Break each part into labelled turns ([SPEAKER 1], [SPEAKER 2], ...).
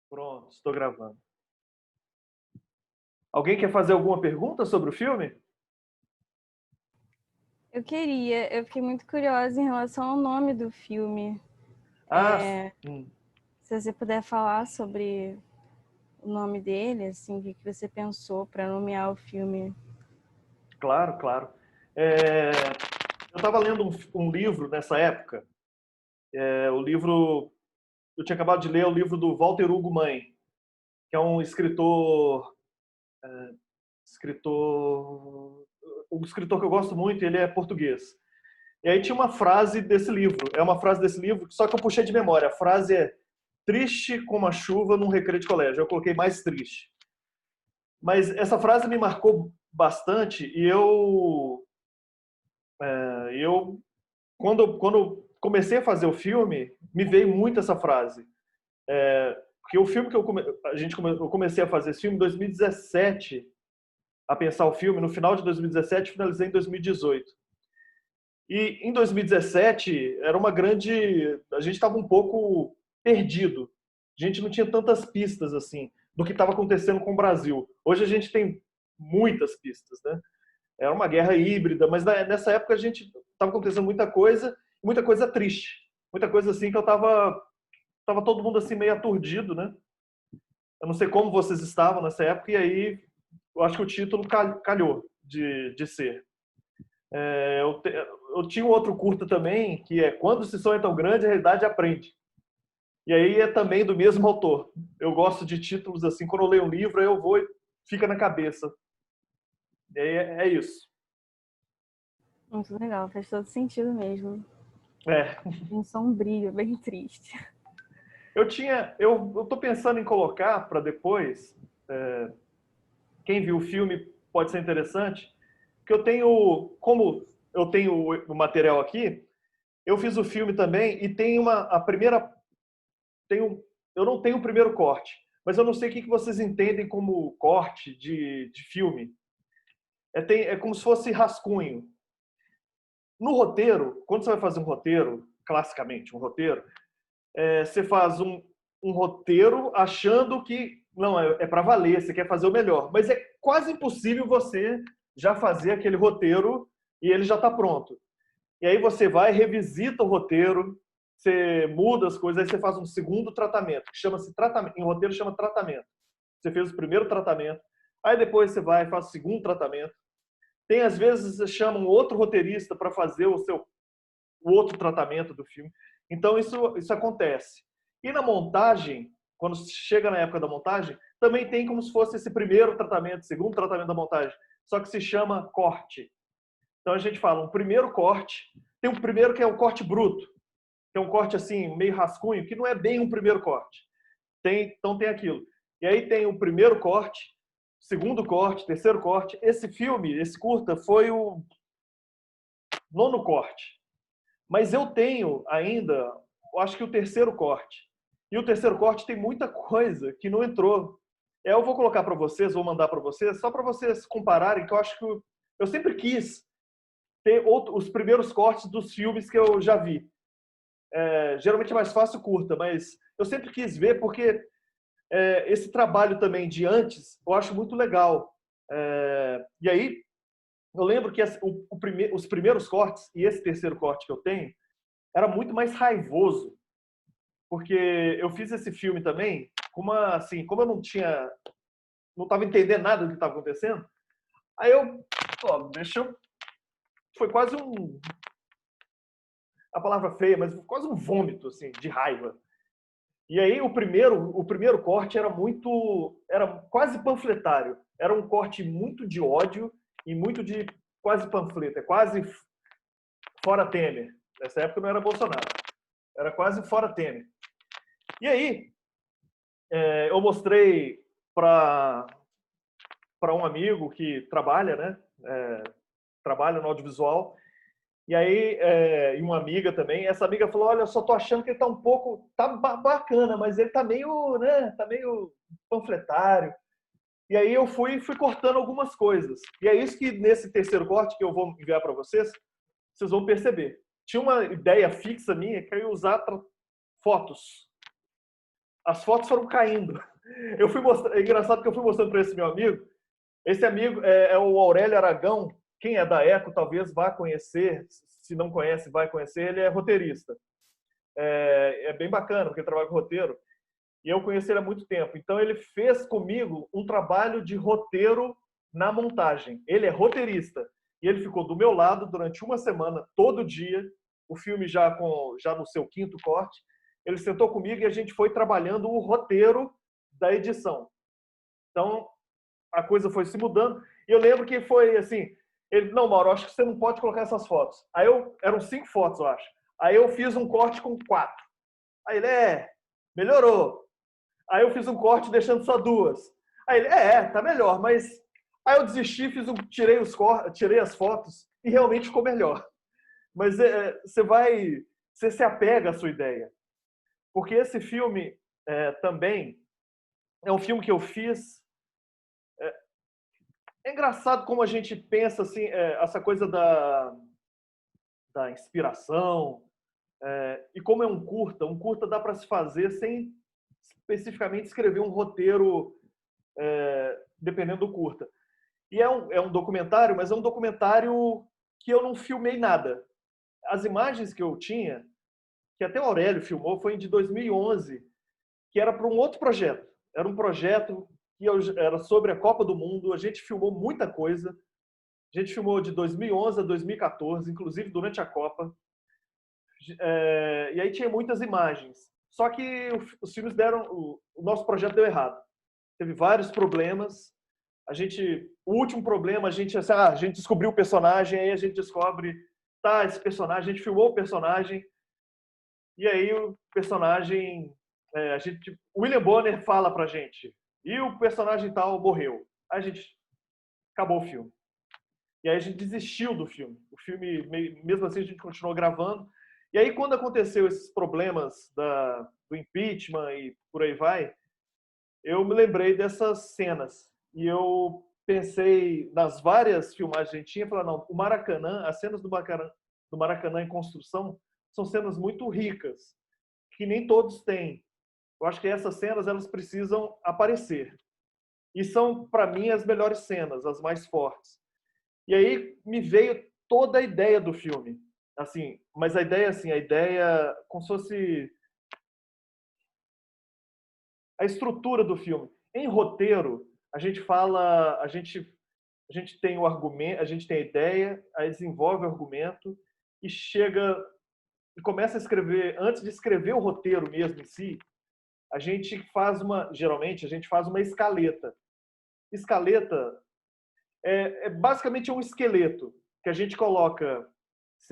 [SPEAKER 1] Pronto, estou gravando. Alguém quer fazer alguma pergunta sobre o filme?
[SPEAKER 2] Eu fiquei muito curiosa em relação ao nome do filme.
[SPEAKER 1] Ah,
[SPEAKER 2] Se você puder falar sobre o nome dele, assim, o que você pensou para nomear o filme.
[SPEAKER 1] claro, claro. É, eu estava lendo um livro nessa época. O livro, eu tinha acabado de ler o livro do Walter Hugo Mãe, que é um escritor, um escritor que eu gosto muito. Ele é português. E aí tinha uma frase desse livro. É uma frase desse livro, só que eu puxei de memória. A frase é: triste como a chuva num recreio de colégio. Eu coloquei mais triste. Mas essa frase me marcou bastante e eu quando eu comecei a fazer o filme, me veio muito essa frase. Porque o filme que eu comecei a fazer esse filme em 2017, a pensar o filme, no final de 2017, finalizei em 2018. E em 2017 era uma grande, a gente estava um pouco perdido. A gente não tinha tantas pistas assim do que estava acontecendo com o Brasil. Hoje a gente tem muitas pistas, né? Era uma guerra híbrida, mas nessa época a gente estava acontecendo muita coisa triste, muita coisa assim que eu tava todo mundo assim meio aturdido, né? Eu não sei como vocês estavam nessa época, e aí eu acho que o título calhou de ser. Eu tinha um outro curta também, que é Quando se sonha tão grande, a realidade aprende. E aí é também do mesmo autor. Eu gosto de títulos assim, quando eu leio um livro, eu vou e fica na cabeça. E aí é isso.
[SPEAKER 2] Muito legal, faz todo sentido mesmo.
[SPEAKER 1] É.
[SPEAKER 2] Um sombrio, bem triste.
[SPEAKER 1] Eu tô pensando em colocar para depois, quem viu o filme pode ser interessante, que como eu tenho o material aqui, eu fiz o filme também e tem a primeira, eu não tenho o primeiro corte, mas eu não sei o que vocês entendem como corte de filme. É como se fosse rascunho. No roteiro, quando você vai fazer um roteiro, classicamente um roteiro, você faz um roteiro achando que não é para valer, você quer fazer o melhor, mas é quase impossível você já fazer aquele roteiro e ele já está pronto. E aí você vai, revisita o roteiro, você muda as coisas, aí você faz um segundo tratamento, que chama-se tratamento, em roteiro chama tratamento. Você fez o primeiro tratamento, aí depois você vai e faz o segundo tratamento. Tem às vezes você chama um outro roteirista para fazer o outro tratamento do filme. Então isso acontece. E na montagem, quando chega na época da montagem, também tem como se fosse esse primeiro tratamento, segundo tratamento da montagem, só que se chama corte. Então a gente fala um primeiro corte, tem um primeiro que é o corte bruto, que é um corte assim, meio rascunho, que não é bem um primeiro corte. Então tem aquilo. E aí tem o primeiro corte, segundo corte, terceiro corte. Esse filme, esse curta, foi o nono corte. Mas eu tenho ainda, eu acho que o terceiro corte. E o terceiro corte tem muita coisa que não entrou. Eu vou colocar para vocês, vou mandar para vocês, só para vocês compararem, que eu acho que eu sempre quis ter os primeiros cortes dos filmes que eu já vi. Geralmente é mais fácil curta, mas eu sempre quis ver porque esse trabalho também de antes eu acho muito legal. E aí eu lembro que os primeiros cortes e esse terceiro corte que eu tenho era muito mais raivoso, porque eu fiz esse filme também assim, como eu não estava entendendo nada do que estava acontecendo, aí pô, foi quase a palavra feia, mas quase um vômito assim de raiva. E aí o primeiro corte era quase panfletário, era um corte muito de ódio e muito de quase panfleto, é quase fora Temer. Nessa época não era Bolsonaro, era quase fora Temer. E aí eu mostrei para um amigo que trabalha, né? Trabalha no audiovisual. E aí, e uma amiga também. Essa amiga falou: Olha, eu só tô achando que ele tá um pouco. Tá bacana, mas ele tá meio, né? Tá meio panfletário. E aí eu fui cortando algumas coisas. E é isso que nesse terceiro corte que eu vou enviar para vocês vão perceber. Tinha uma ideia fixa minha que eu ia usar fotos. as fotos foram caindo. Eu fui mostrar, é engraçado que eu fui mostrando para esse meu amigo. Esse amigo é o Aurélio Aragão. Quem é da Eco talvez vá conhecer. Se não conhece, vai conhecer. Ele é roteirista. É bem bacana, porque ele trabalha com roteiro. E eu conheci ele há muito tempo. Então, ele fez comigo um trabalho de roteiro na montagem. Ele é roteirista. E ele ficou do meu lado durante uma semana, todo dia. O filme já no seu quinto corte. Ele sentou comigo e a gente foi trabalhando o roteiro da edição. Então, a coisa foi se mudando. E eu lembro que foi assim, ele, não, Mauro, acho que você não pode colocar essas fotos. Aí eram 5 fotos, eu acho. Aí eu fiz um corte com 4. Aí ele, melhorou. Aí eu fiz um corte deixando só 2. Aí ele, tá melhor, mas... Aí eu desisti, tirei as fotos e realmente ficou melhor. Mas você se apega à sua ideia. Porque esse filme também é um filme que eu fiz. É engraçado como a gente pensa assim, essa coisa da inspiração, e como é um curta dá para se fazer sem especificamente escrever um roteiro dependendo do curta. E é um documentário, mas é um documentário que eu não filmei nada. As imagens que eu tinha, que até o Aurélio filmou, foi de 2011, que era para um outro projeto. Era um projeto que era sobre a Copa do Mundo. A gente filmou muita coisa. A gente filmou de 2011 a 2014, inclusive durante a Copa. E aí tinha muitas imagens. Só que os filmes o nosso projeto deu errado. Teve vários problemas. O último problema, a gente descobriu o personagem, aí a gente descobre, esse personagem, a gente filmou o personagem, e aí o personagem, o William Bonner fala pra gente, e o personagem tal morreu. Aí a gente acabou o filme. E aí a gente desistiu do filme. O filme, mesmo assim, a gente continuou gravando. E aí, quando aconteceu esses problemas do impeachment e por aí vai, eu me lembrei dessas cenas. E eu pensei nas várias filmagens que a gente tinha, falei, não, o Maracanã, as cenas do Maracanã em construção são cenas muito ricas, que nem todos têm. Eu acho que essas cenas, elas precisam aparecer. E são, para mim, as melhores cenas, as mais fortes. E aí me veio toda a ideia do filme. Assim, mas a ideia como se fosse a estrutura do filme. Em roteiro, a gente fala, a gente tem o argumento, a gente tem a ideia, aí desenvolve o argumento e chega e começa a escrever, antes de escrever o roteiro mesmo em si, geralmente a gente faz uma escaleta. Escaleta é basicamente um esqueleto que a gente coloca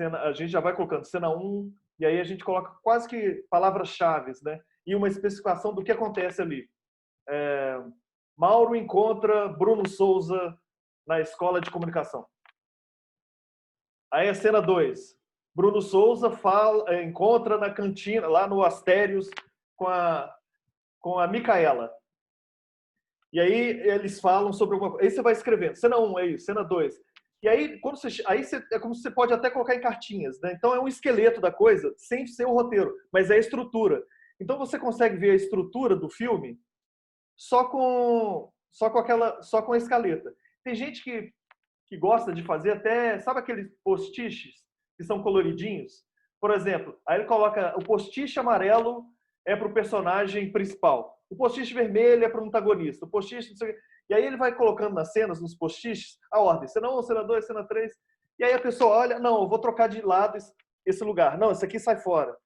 [SPEAKER 1] a gente já vai colocando cena 1, e aí a gente coloca quase que palavras-chave, né? E uma especificação do que acontece ali. Mauro encontra Bruno Souza na escola de comunicação. Aí a cena 2. Bruno Souza encontra na cantina, lá no Astérios, com a Micaela. E aí eles falam sobre alguma coisa. Aí você vai escrevendo. Cena 1 é isso, cena 2. E aí, é como se você pode até colocar em cartinhas, né? Então é um esqueleto da coisa, sem ser o roteiro, mas é a estrutura. Então você consegue ver a estrutura do filme só com a escaleta. Tem gente que gosta de fazer até, sabe aqueles postiches que são coloridinhos? Por exemplo, aí ele coloca o postiche amarelo é para o personagem principal, o postiche vermelho é para o antagonista, o postiche não sei o quê. E aí ele vai colocando nas cenas, nos postiches, a ordem. Cena 1, cena 2, cena 3. E aí a pessoa olha, não, eu vou trocar de lado esse lugar. Não, esse aqui sai fora.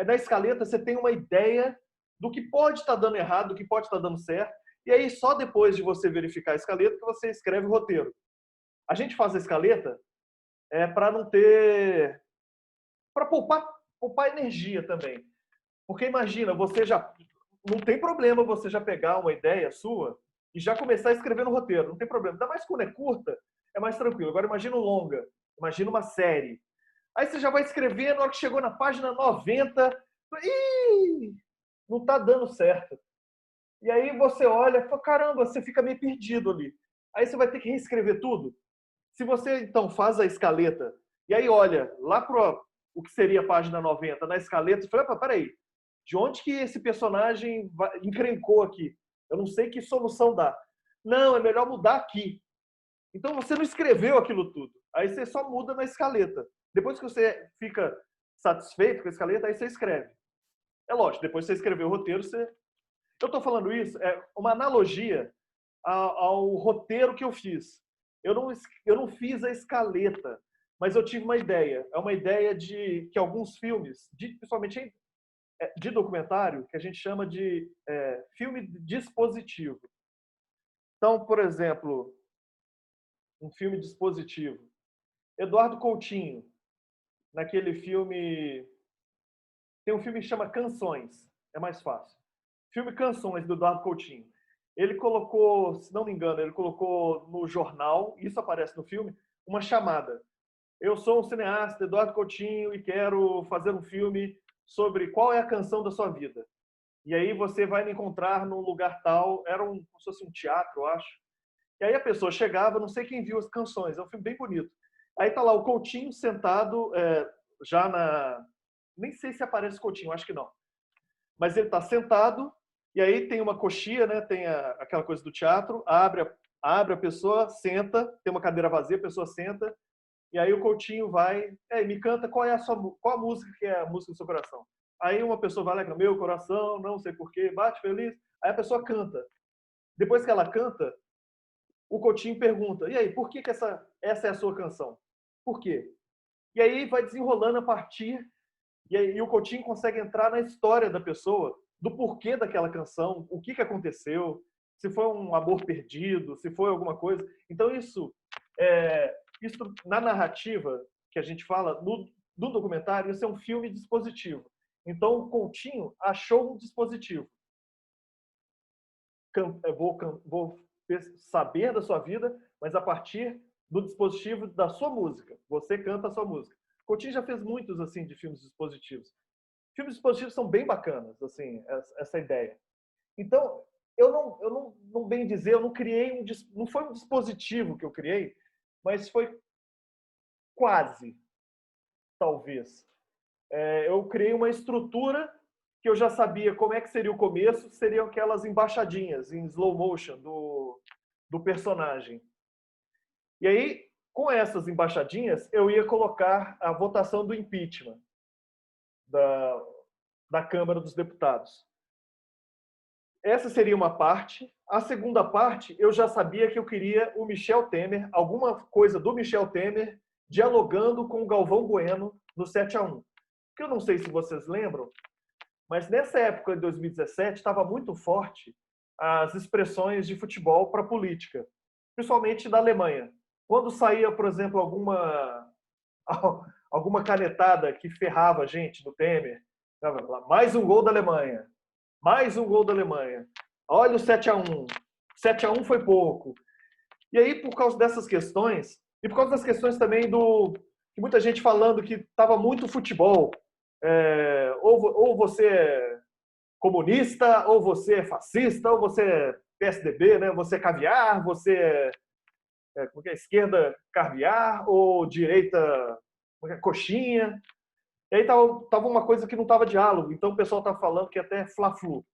[SPEAKER 1] Na escaleta você tem uma ideia do que pode estar dando errado, do que pode estar dando certo. E aí só depois de você verificar a escaleta que você escreve o roteiro. A gente faz a escaleta para não ter... para poupar energia também. Porque imagina, você já... Não tem problema você já pegar uma ideia sua e já começar a escrever no roteiro. Não tem problema. Ainda mais quando é curta, é mais tranquilo. Agora imagina longa. Imagina uma série. Aí você já vai escrevendo, na hora que chegou na página 90, não está dando certo. E aí você olha e fala, caramba, você fica meio perdido ali. Aí você vai ter que reescrever tudo. Se você, então, faz a escaleta e aí olha lá para o que seria a página 90 na escaleta, você fala, peraí, De onde que esse personagem encrencou aqui? Eu não sei que solução dá. Não, é melhor mudar aqui. Então você não escreveu aquilo tudo. Aí você só muda na escaleta. Depois que você fica satisfeito com a escaleta, aí você escreve. É lógico, depois que você escreveu o roteiro, você... Eu estou falando isso, é uma analogia ao roteiro que eu fiz. Eu não fiz a escaleta, mas eu tive uma ideia. É uma ideia de que alguns filmes, principalmente de documentário, que a gente chama de filme dispositivo. Então, por exemplo, um filme dispositivo. Eduardo Coutinho, naquele filme... Tem um filme que chama Canções, é mais fácil. Filme Canções, do Eduardo Coutinho. Ele colocou, se não me engano, ele colocou no jornal, isso aparece no filme, uma chamada. Eu sou um cineasta, Eduardo Coutinho, e quero fazer um filme sobre qual é a canção da sua vida. E aí você vai me encontrar num lugar tal, era como se fosse um teatro, eu acho. E aí a pessoa chegava, não sei quem viu as canções, é um filme bem bonito. Aí tá lá o Coutinho sentado, já na... Nem sei se aparece o Coutinho, acho que não. Mas ele está sentado, e aí tem uma coxia, né? Tem aquela coisa do teatro, abre a pessoa, senta, tem uma cadeira vazia, a pessoa senta, e aí o Coutinho vai, me canta qual a música que é a música do seu coração. Aí uma pessoa vai lá, meu coração, não sei porquê, bate feliz, aí a pessoa canta. Depois que ela canta, o Coutinho pergunta, e aí, por que essa é a sua canção? Por quê? E aí vai desenrolando a partir, e aí o Coutinho consegue entrar na história da pessoa, do porquê daquela canção, o que aconteceu, se foi um amor perdido, se foi alguma coisa. Então isso na narrativa que a gente fala, no documentário, isso é um filme dispositivo. Então o Coutinho achou um dispositivo. Eu vou saber da sua vida, mas a partir do dispositivo da sua música. Você canta a sua música. Coutinho já fez muitos assim de filmes dispositivos. Filmes dispositivos são bem bacanas, assim, essa ideia. Então, eu não bem dizer, eu não criei não foi um dispositivo que eu criei, mas foi quase, talvez. Eu criei uma estrutura que eu já sabia como é que seria o começo, seriam aquelas embaixadinhas em slow motion do personagem. E aí, com essas embaixadinhas, eu ia colocar a votação do impeachment da Câmara dos Deputados. Essa seria uma parte. A segunda parte, eu já sabia que eu queria o Michel Temer, alguma coisa do Michel Temer, dialogando com o Galvão Bueno no 7-1. Que eu não sei se vocês lembram, mas nessa época, de 2017, estava muito forte as expressões de futebol para a política, principalmente da Alemanha. Quando saía, por exemplo, alguma canetada que ferrava a gente do Temer, mais um gol da Alemanha, mais um gol da Alemanha, olha o 7-1, 7-1 foi pouco. E aí, por causa dessas questões, e por causa das questões também que muita gente falando que estava muito futebol, ou você é comunista, ou você é fascista, ou você é PSDB, né? Você é caviar, você é esquerda caviar, ou direita coxinha. E aí tava uma coisa que não tava diálogo, então o pessoal tá falando que até fla-flu,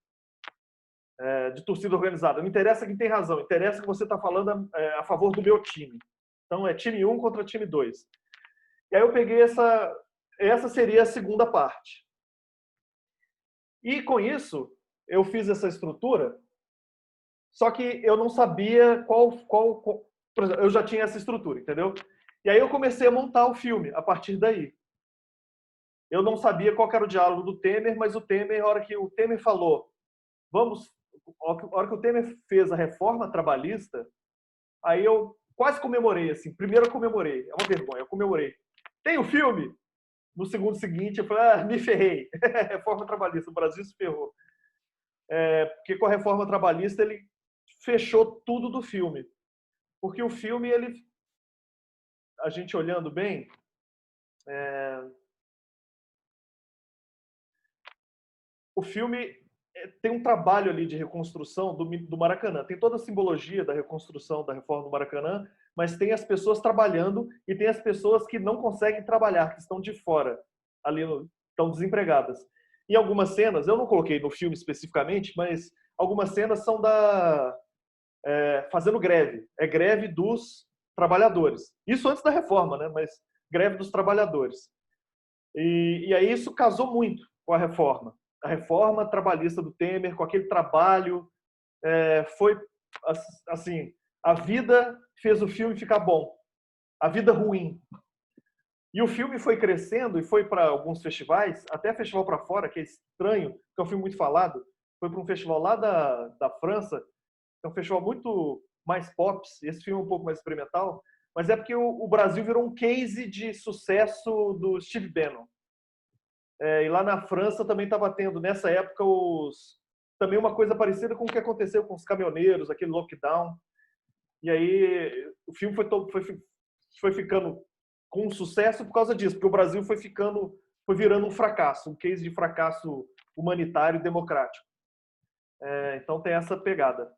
[SPEAKER 1] de torcida organizada. Não interessa quem tem razão, interessa que você tá falando a favor do meu time. Então é time 1 contra time 2. E aí eu peguei essa seria a segunda parte. E com isso, eu fiz essa estrutura, só que eu não sabia qual por exemplo, eu já tinha essa estrutura, entendeu? E aí eu comecei a montar o filme a partir daí. Eu não sabia qual era o diálogo do Temer, mas o Temer, a hora que o Temer falou, a hora que o Temer fez a reforma trabalhista, aí eu quase comemorei, assim. Primeiro eu comemorei, é uma vergonha, eu comemorei. Tem o filme? No segundo seguinte, eu falei, me ferrei. Reforma trabalhista, o Brasil se ferrou. Porque com a reforma trabalhista ele fechou tudo do filme. Porque o filme, a gente olhando bem, o filme tem um trabalho ali de reconstrução do Maracanã. Tem toda a simbologia da reconstrução da reforma do Maracanã, mas tem as pessoas trabalhando e tem as pessoas que não conseguem trabalhar, que estão de fora, ali estão desempregadas. em algumas cenas, eu não coloquei no filme especificamente, mas algumas cenas são fazendo greve. É greve dos trabalhadores. Isso antes da reforma, né? Mas greve dos trabalhadores. E aí isso casou muito com a reforma. A reforma trabalhista do Temer, com aquele trabalho, foi assim, a vida fez o filme ficar bom. A vida ruim. E o filme foi crescendo e foi para alguns festivais, até festival para fora, que é estranho, que é um filme muito falado. Foi para um festival lá da França, é um festival muito mais pop, esse filme é um pouco mais experimental, mas é porque o Brasil virou um case de sucesso do Steve Bannon. E lá na França também estava tendo, nessa época, também uma coisa parecida com o que aconteceu com os caminhoneiros, aquele lockdown. E aí o filme foi ficando com sucesso por causa disso, porque o Brasil foi virando um fracasso, um case de fracasso humanitário e democrático. Então tem essa pegada.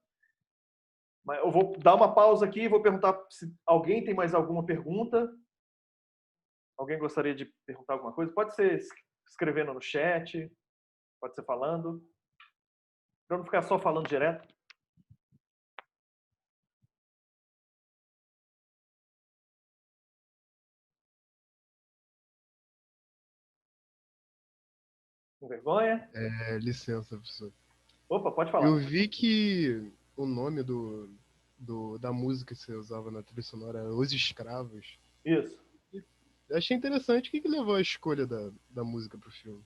[SPEAKER 1] Mas eu vou dar uma pausa aqui e vou perguntar se alguém tem mais alguma pergunta. Alguém gostaria de perguntar alguma coisa? Pode ser escrevendo no chat, pode ser falando, para não ficar só falando direto. Com vergonha?
[SPEAKER 3] Licença, professor.
[SPEAKER 1] Opa, pode falar.
[SPEAKER 3] Eu vi que o nome da música que você usava na trilha sonora era Os Escravos.
[SPEAKER 1] Isso.
[SPEAKER 3] Eu achei interessante. O que levou à escolha da música para o filme?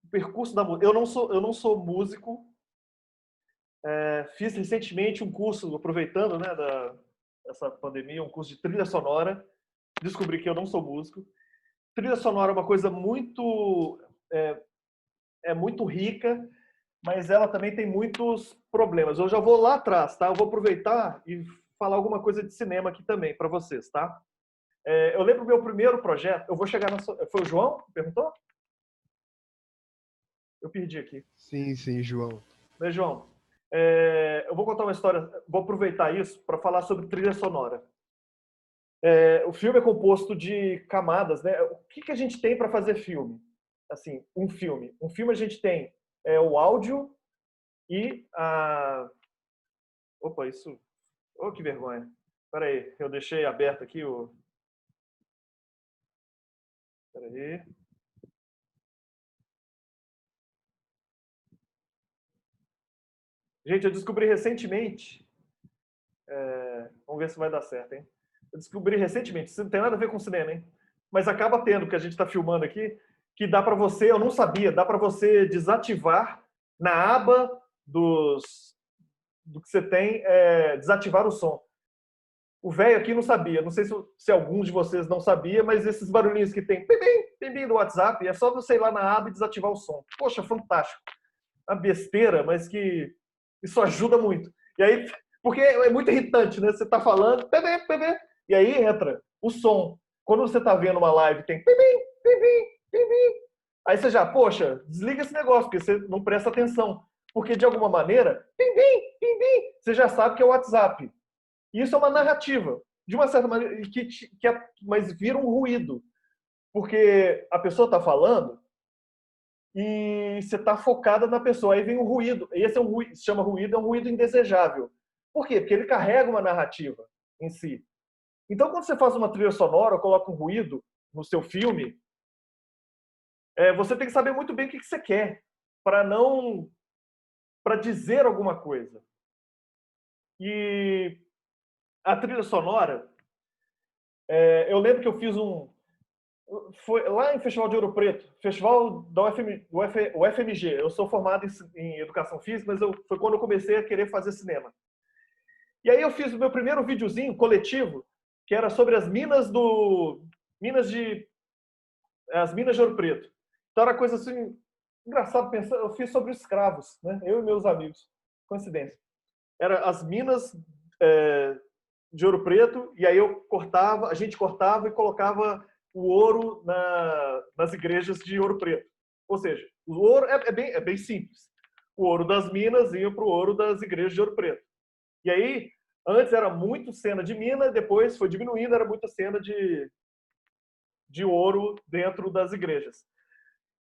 [SPEAKER 1] O percurso da música. Eu não sou músico. Fiz recentemente um curso, aproveitando, né, dessa pandemia, um curso de trilha sonora. Descobri que eu não sou músico. Trilha sonora é uma coisa muito muito rica, mas ela também tem muitos problemas. Eu já vou lá atrás, tá? Eu vou aproveitar e falar alguma coisa de cinema aqui também para vocês, tá? Eu lembro do meu primeiro projeto. Eu vou chegar na sua... Foi o João que perguntou? Eu perdi aqui.
[SPEAKER 3] Sim, João.
[SPEAKER 1] Mas, João, eu vou contar uma história, vou aproveitar isso para falar sobre trilha sonora. O filme é composto de camadas, né? O que a gente tem para fazer filme? Assim, um filme. Um filme a gente tem o áudio e a... Opa, isso... Oh, que vergonha. Espera aí, eu deixei aberto aqui o... Espera aí. Gente, eu descobri recentemente... Vamos ver se vai dar certo, hein? Eu descobri recentemente, isso não tem nada a ver com cinema, hein? Mas acaba tendo, porque a gente está filmando aqui, que dá para você, eu não sabia, dá para você desativar na aba do que você tem, desativar o som. O velho aqui não sabia, não sei se alguns de vocês não sabia, mas esses barulhinhos que tem, pim, do WhatsApp, é só você ir lá na aba e desativar o som. Poxa, fantástico. Uma besteira, mas que isso ajuda muito. E aí, porque é muito irritante, né? Você tá falando, e aí entra o som. Quando você tá vendo uma live, tem pim. Aí você já, poxa, desliga esse negócio, porque você não presta atenção. Porque, de alguma maneira, pim, você já sabe que é o WhatsApp. E isso é uma narrativa, de uma certa maneira, mas vira um ruído. Porque a pessoa está falando e você está focada na pessoa. Aí vem um ruído. Esse é um ruído, se chama ruído, é um ruído indesejável. Por quê? Porque ele carrega uma narrativa em si. Então, quando você faz uma trilha sonora ou coloca um ruído no seu filme, você tem que saber muito bem o que você quer para dizer alguma coisa. E a trilha sonora, eu lembro que eu fiz foi lá em Festival de Ouro Preto, festival da UFMG. Eu sou formado em Educação Física, mas foi quando eu comecei a querer fazer cinema. E aí eu fiz o meu primeiro videozinho coletivo, que era sobre as minas de Ouro Preto. Então era coisa assim, engraçado pensar, eu fiz sobre os escravos, né? Eu e meus amigos. Coincidência. Era as minas de Ouro Preto, e aí a gente cortava e colocava o ouro nas igrejas de Ouro Preto. Ou seja, o ouro é bem simples. O ouro das minas ia para o ouro das igrejas de Ouro Preto. E aí, antes era muito cena de mina, depois foi diminuindo, era muita cena de de ouro dentro das igrejas.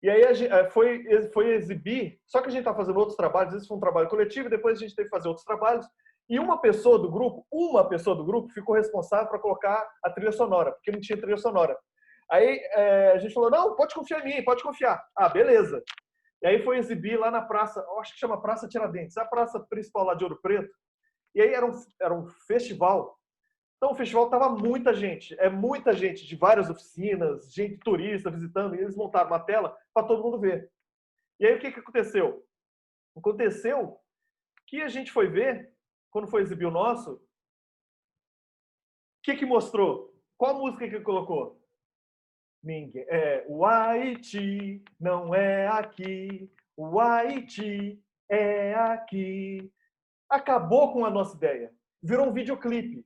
[SPEAKER 1] E aí a gente foi exibir, só que a gente está fazendo outros trabalhos, esse foi um trabalho coletivo, e depois a gente teve que fazer outros trabalhos, e uma pessoa do grupo ficou responsável para colocar a trilha sonora, porque não tinha trilha sonora. Aí a gente falou, não, pode confiar em mim, pode confiar. Ah, beleza. E aí foi exibir lá na praça, acho que chama Praça Tiradentes, a praça principal lá de Ouro Preto. E aí era um festival. Então o festival tava muita gente de várias oficinas, gente turista visitando, e eles montaram uma tela para todo mundo ver. E aí o que aconteceu? Aconteceu que a gente foi ver, quando foi exibir o nosso, o que mostrou? Qual música que colocou? Ninguém. O Haiti não é aqui, o Haiti é aqui. Acabou com a nossa ideia. Virou um videoclipe.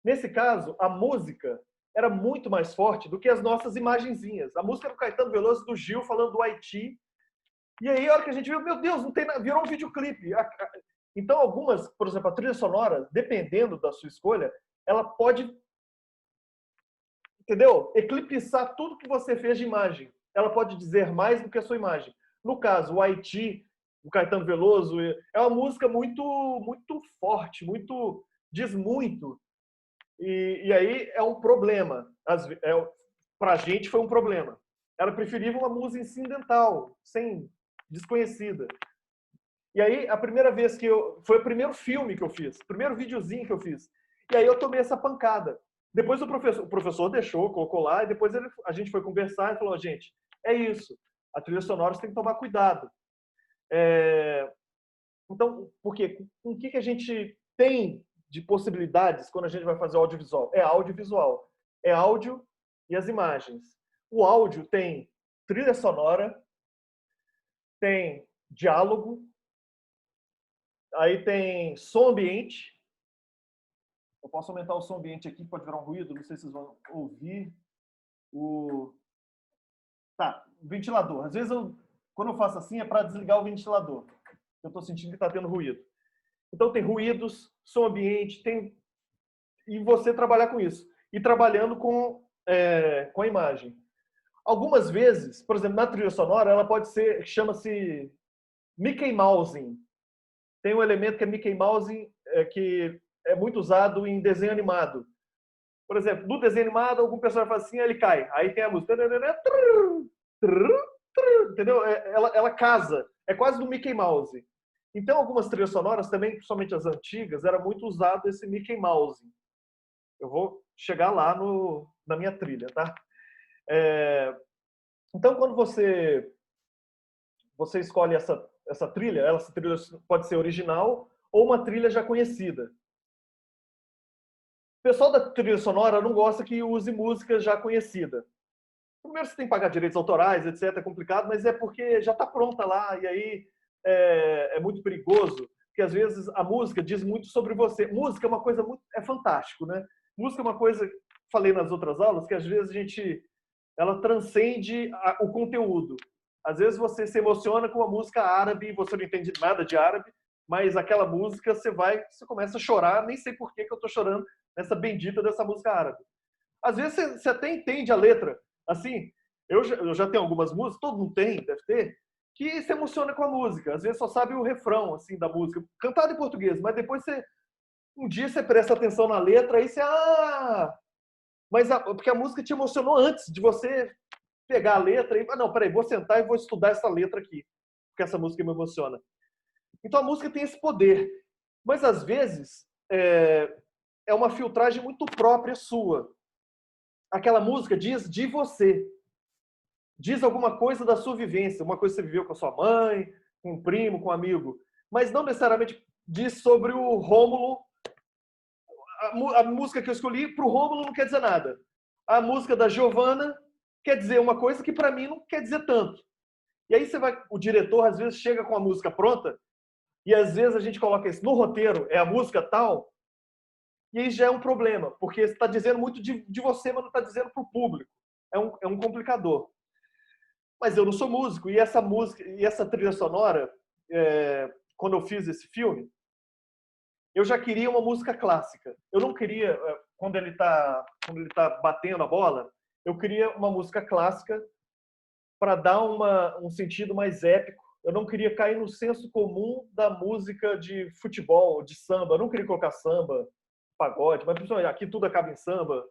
[SPEAKER 1] Nesse caso, a música era muito mais forte do que as nossas imagenzinhas. A música do Caetano Veloso, do Gil, falando do Haiti. E aí, a hora que a gente viu, meu Deus, não tem nada, virou um videoclipe. Então, algumas, por exemplo, a trilha sonora, dependendo da sua escolha, ela pode, entendeu? Eclipsar tudo que você fez de imagem. Ela pode dizer mais do que a sua imagem. No caso, o Haiti, o Caetano Veloso, é uma música muito, muito forte, muito, diz muito. E aí é um problema. Para a gente foi um problema. Ela preferia uma música incidental, sem desconhecida. E aí, a primeira vez foi o primeiro filme que eu fiz, o primeiro videozinho que eu fiz. E aí eu tomei essa pancada. Depois o professor deixou, colocou lá, e depois a gente foi conversar e falou, gente, é isso. A trilha sonora você tem que tomar cuidado. Então, porque com o que a gente tem de possibilidades quando a gente vai fazer audiovisual? É audiovisual. É áudio e as imagens. O áudio tem trilha sonora, tem diálogo, aí tem som ambiente. Eu posso aumentar o som ambiente aqui, pode virar um ruído, não sei se vocês vão ouvir. Ventilador. Às vezes, quando eu faço assim, é para desligar o ventilador. Eu estou sentindo que está tendo ruído. Então, tem ruídos, som ambiente, e você trabalhar com isso. E trabalhando com a imagem. Algumas vezes, por exemplo, na trilha sonora, ela pode ser, chama-se Mickey Mousing. Tem um elemento que é Mickey Mousing, que é muito usado em desenho animado. Por exemplo, no desenho animado, algum personagem faz assim, ele cai. Aí tem a música. Entendeu? Ela casa. É quase do Mickey Mouse. Então, algumas trilhas sonoras também, principalmente as antigas, era muito usado esse Mickey Mouse. Eu vou chegar lá na minha trilha, tá? Então, quando você escolhe essa trilha pode ser original ou uma trilha já conhecida. O pessoal da trilha sonora não gosta que use música já conhecida. Primeiro, você tem que pagar direitos autorais, etc. É complicado, mas é porque já está pronta lá, e aí é muito perigoso, porque às vezes a música diz muito sobre você. Música é uma coisa é fantástico, né? Música é uma coisa, falei nas outras aulas, que às vezes ela transcende o conteúdo. Às vezes você se emociona com uma música árabe e você não entende nada de árabe, mas aquela música você começa a chorar, nem sei por que eu estou chorando nessa bendita dessa música árabe. Às vezes você até entende a letra. Assim, eu já tenho algumas músicas, todo mundo tem, deve ter, que se emociona com a música. Às vezes só sabe o refrão assim da música, cantado em português, mas depois um dia você presta atenção na letra e você porque a música te emocionou antes de você pegar a letra e não, peraí, vou sentar e vou estudar essa letra aqui, porque essa música me emociona. Então a música tem esse poder, mas às vezes é uma filtragem muito própria sua. Aquela música diz de você. Diz alguma coisa da sua vivência, uma coisa que você viveu com a sua mãe, com um primo, com um amigo, mas não necessariamente diz sobre o Rômulo. A música que eu escolhi para o Rômulo não quer dizer nada. A música da Giovana quer dizer uma coisa que para mim não quer dizer tanto. E aí o diretor às vezes chega com a música pronta e às vezes a gente coloca isso no roteiro, é a música tal, e aí já é um problema, porque você está dizendo muito de você, mas não está dizendo para o público. É um complicador. Mas eu não sou músico, e essa música e essa trilha sonora, quando eu fiz esse filme, eu já queria uma música clássica. Eu não queria, quando ele tá batendo a bola, eu queria uma música clássica para dar um sentido mais épico. Eu não queria cair no senso comum da música de futebol, de samba. Eu não queria colocar samba, pagode, mas principalmente aqui tudo acaba em samba.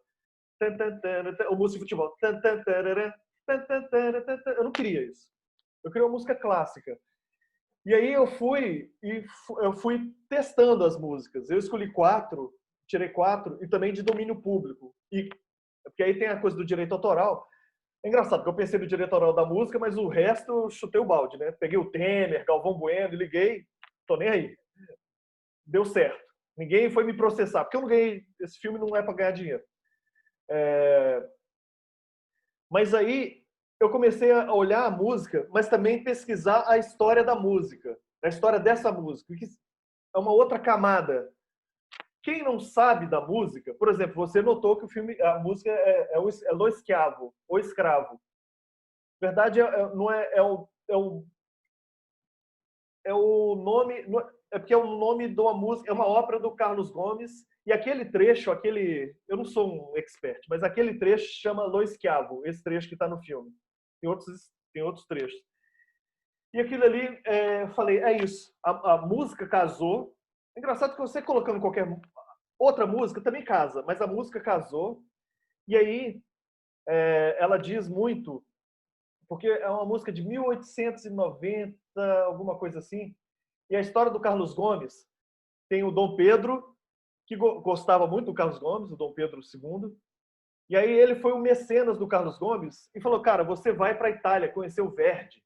[SPEAKER 1] O música de futebol. Eu não queria isso. Eu queria uma música clássica. E aí eu fui testando as músicas. Eu escolhi 4, tirei 4 e também de domínio público. Porque aí tem a coisa do direito autoral. É engraçado, porque eu pensei no direito autoral da música, mas o resto eu chutei o balde, né? Peguei o Temer, Galvão Bueno, liguei, tô nem aí. Deu certo. Ninguém foi me processar, porque eu não ganhei. Esse filme não é para ganhar dinheiro. Mas aí eu comecei a olhar a música, mas também pesquisar a história da música, a história dessa música, que é uma outra camada. Quem não sabe da música, por exemplo, você notou que a música é Lo Escravo, O Escravo. Na verdade, não é o nome, é porque é o nome de uma música, é uma ópera do Carlos Gomes, e aquele trecho, eu não sou um expert, mas aquele trecho chama Lo Escravo, esse trecho que está no filme. Tem outros trechos. E aquilo ali, eu falei, é isso. A música casou. É engraçado que você colocando qualquer outra música também casa, mas a música casou. E aí ela diz muito, porque é uma música de 1890, alguma coisa assim. E a história do Carlos Gomes tem o Dom Pedro, que gostava muito do Carlos Gomes, o Dom Pedro II. E aí ele foi o mecenas do Carlos Gomes e falou, cara, você vai para a Itália conhecer o Verdi.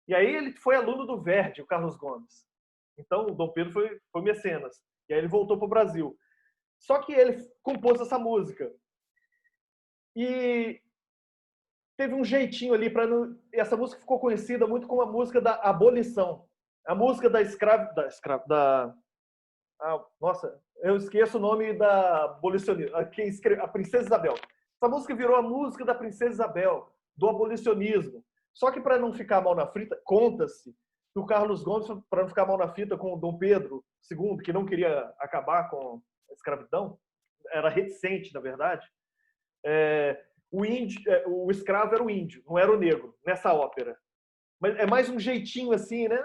[SPEAKER 1] E aí ele foi aluno do Verdi, o Carlos Gomes. Então o Dom Pedro foi mecenas. E aí ele voltou para o Brasil. Só que ele compôs essa música. E teve um jeitinho ali para essa música ficou conhecida muito como a música da abolição. A música da nossa, eu esqueço o nome da abolicionista, a Princesa Isabel. Essa música virou a música da Princesa Isabel, do abolicionismo. Só que para não ficar mal na fita, conta-se que o Carlos Gomes, para não ficar mal na fita com o Dom Pedro II, que não queria acabar com a escravidão, era reticente, na verdade, o escravo era o índio, não era o negro, nessa ópera. Mas é mais um jeitinho assim, né?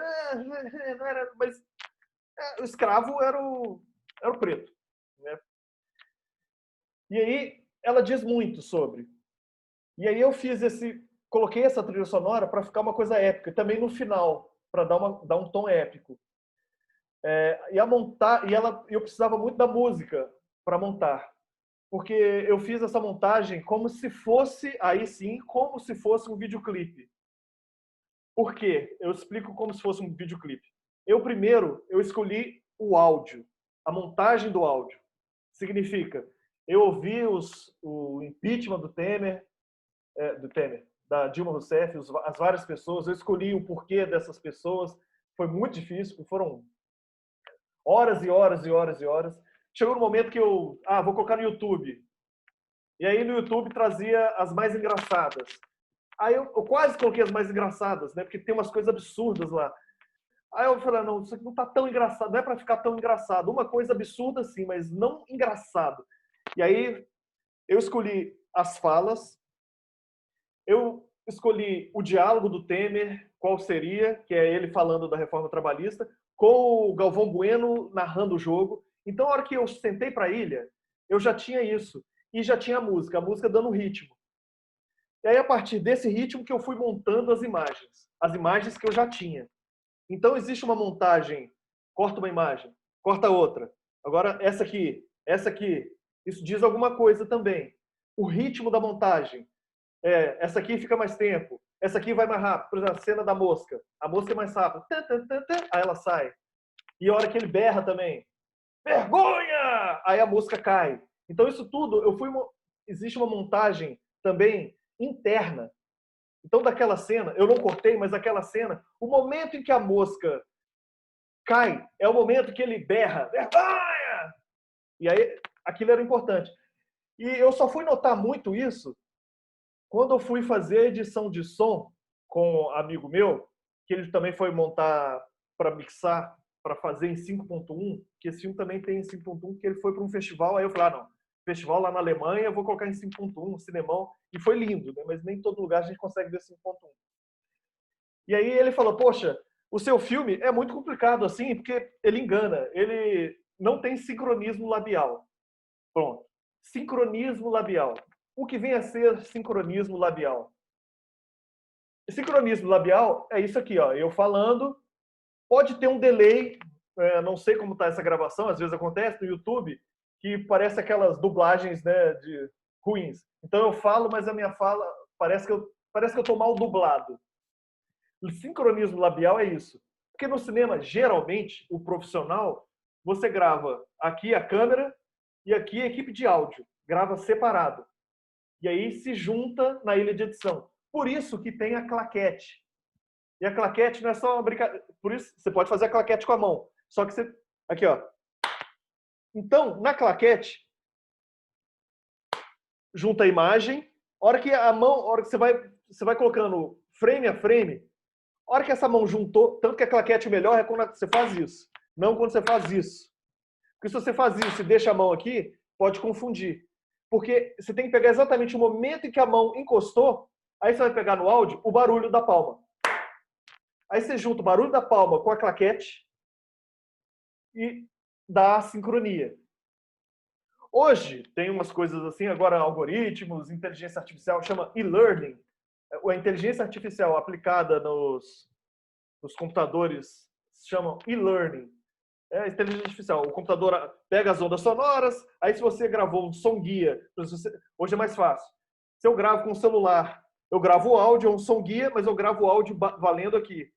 [SPEAKER 1] Não era, mas o escravo era o preto. Né? E aí ela diz muito sobre. E aí eu coloquei essa trilha sonora para ficar uma coisa épica, também no final, para dar um tom épico. Eu precisava muito da música para montar, porque eu fiz essa montagem como se fosse, aí sim, como se fosse um videoclipe. Por quê? Eu explico como se fosse um videoclipe. Primeiro, eu escolhi o áudio, a montagem do áudio. Significa, eu ouvi o impeachment do Temer, da Dilma Rousseff, as várias pessoas, eu escolhi o porquê dessas pessoas. Foi muito difícil, foram horas e horas e horas e horas. Chegou no momento que vou colocar no YouTube. E aí no YouTube trazia as mais engraçadas. Aí eu quase coloquei as mais engraçadas, né? Porque tem umas coisas absurdas lá. Aí eu falei, não, isso aqui não tá tão engraçado, não é para ficar tão engraçado. Uma coisa absurda sim, mas não engraçado. E aí eu escolhi as falas, eu escolhi o diálogo do Temer, qual seria, que é ele falando da reforma trabalhista, com o Galvão Bueno narrando o jogo. Então, a hora que eu sentei para a ilha, eu já tinha isso. E já tinha a música dando ritmo. E aí, a partir desse ritmo que eu fui montando as imagens que eu já tinha. Então, existe uma montagem, corta uma imagem, corta outra. Agora, essa aqui. Isso diz alguma coisa também. O ritmo da montagem. Essa aqui fica mais tempo. Essa aqui vai mais rápido. Por exemplo, a cena da mosca. A mosca é mais rápida. Aí ela sai. E a hora que ele berra também. Vergonha! Aí a mosca cai. Então, isso tudo, existe uma montagem também interna. Então, daquela cena, eu não cortei, mas aquela cena, o momento em que a mosca cai, é o momento que ele berra, vergonha! E aí, aquilo era importante. E eu só fui notar muito isso quando eu fui fazer a edição de som com um amigo meu, que ele também foi montar para mixar, para fazer em 5.1, que esse filme também tem em 5.1, que ele foi para um festival, aí eu falei, não, festival lá na Alemanha, eu vou colocar em 5.1, cinemão, e foi lindo, né? Mas nem em todo lugar a gente consegue ver 5.1. E aí ele falou, poxa, o seu filme é muito complicado assim, porque ele engana, ele não tem sincronismo labial. Pronto. Sincronismo labial. O que vem a ser sincronismo labial? Sincronismo labial é isso aqui, ó. Eu falando, pode ter um delay, não sei como está essa gravação, às vezes acontece no YouTube, que parece aquelas dublagens, né, de ruins. Então eu falo, mas a minha fala parece que eu tô mal dublado. O sincronismo labial é isso. Porque no cinema, geralmente, o profissional, você grava aqui a câmera e aqui a equipe de áudio. Grava separado. E aí se junta na ilha de edição. Por isso que tem a claquete. E a claquete não é só uma brincadeira. Por isso, você pode fazer a claquete com a mão. Só que você... Aqui, ó. Então, na claquete, junta a imagem. A hora que a mão... A hora que você vai colocando frame a frame, a hora que essa mão juntou... Tanto que a claquete melhor é quando você faz isso. Não quando você faz isso. Porque se você faz isso e deixa a mão aqui, pode confundir. Porque você tem que pegar exatamente o momento em que a mão encostou, aí você vai pegar no áudio o barulho da palma. Aí você junta o barulho da palma com a claquete e dá a sincronia. Hoje tem umas coisas assim, agora algoritmos, inteligência artificial, chama e-learning. A inteligência artificial aplicada nos computadores se chama e-learning. É inteligência artificial. O computador pega as ondas sonoras, aí se você gravou um som guia, hoje é mais fácil. Se eu gravo com o celular, eu gravo o áudio, é um som guia, mas eu gravo o áudio valendo aqui.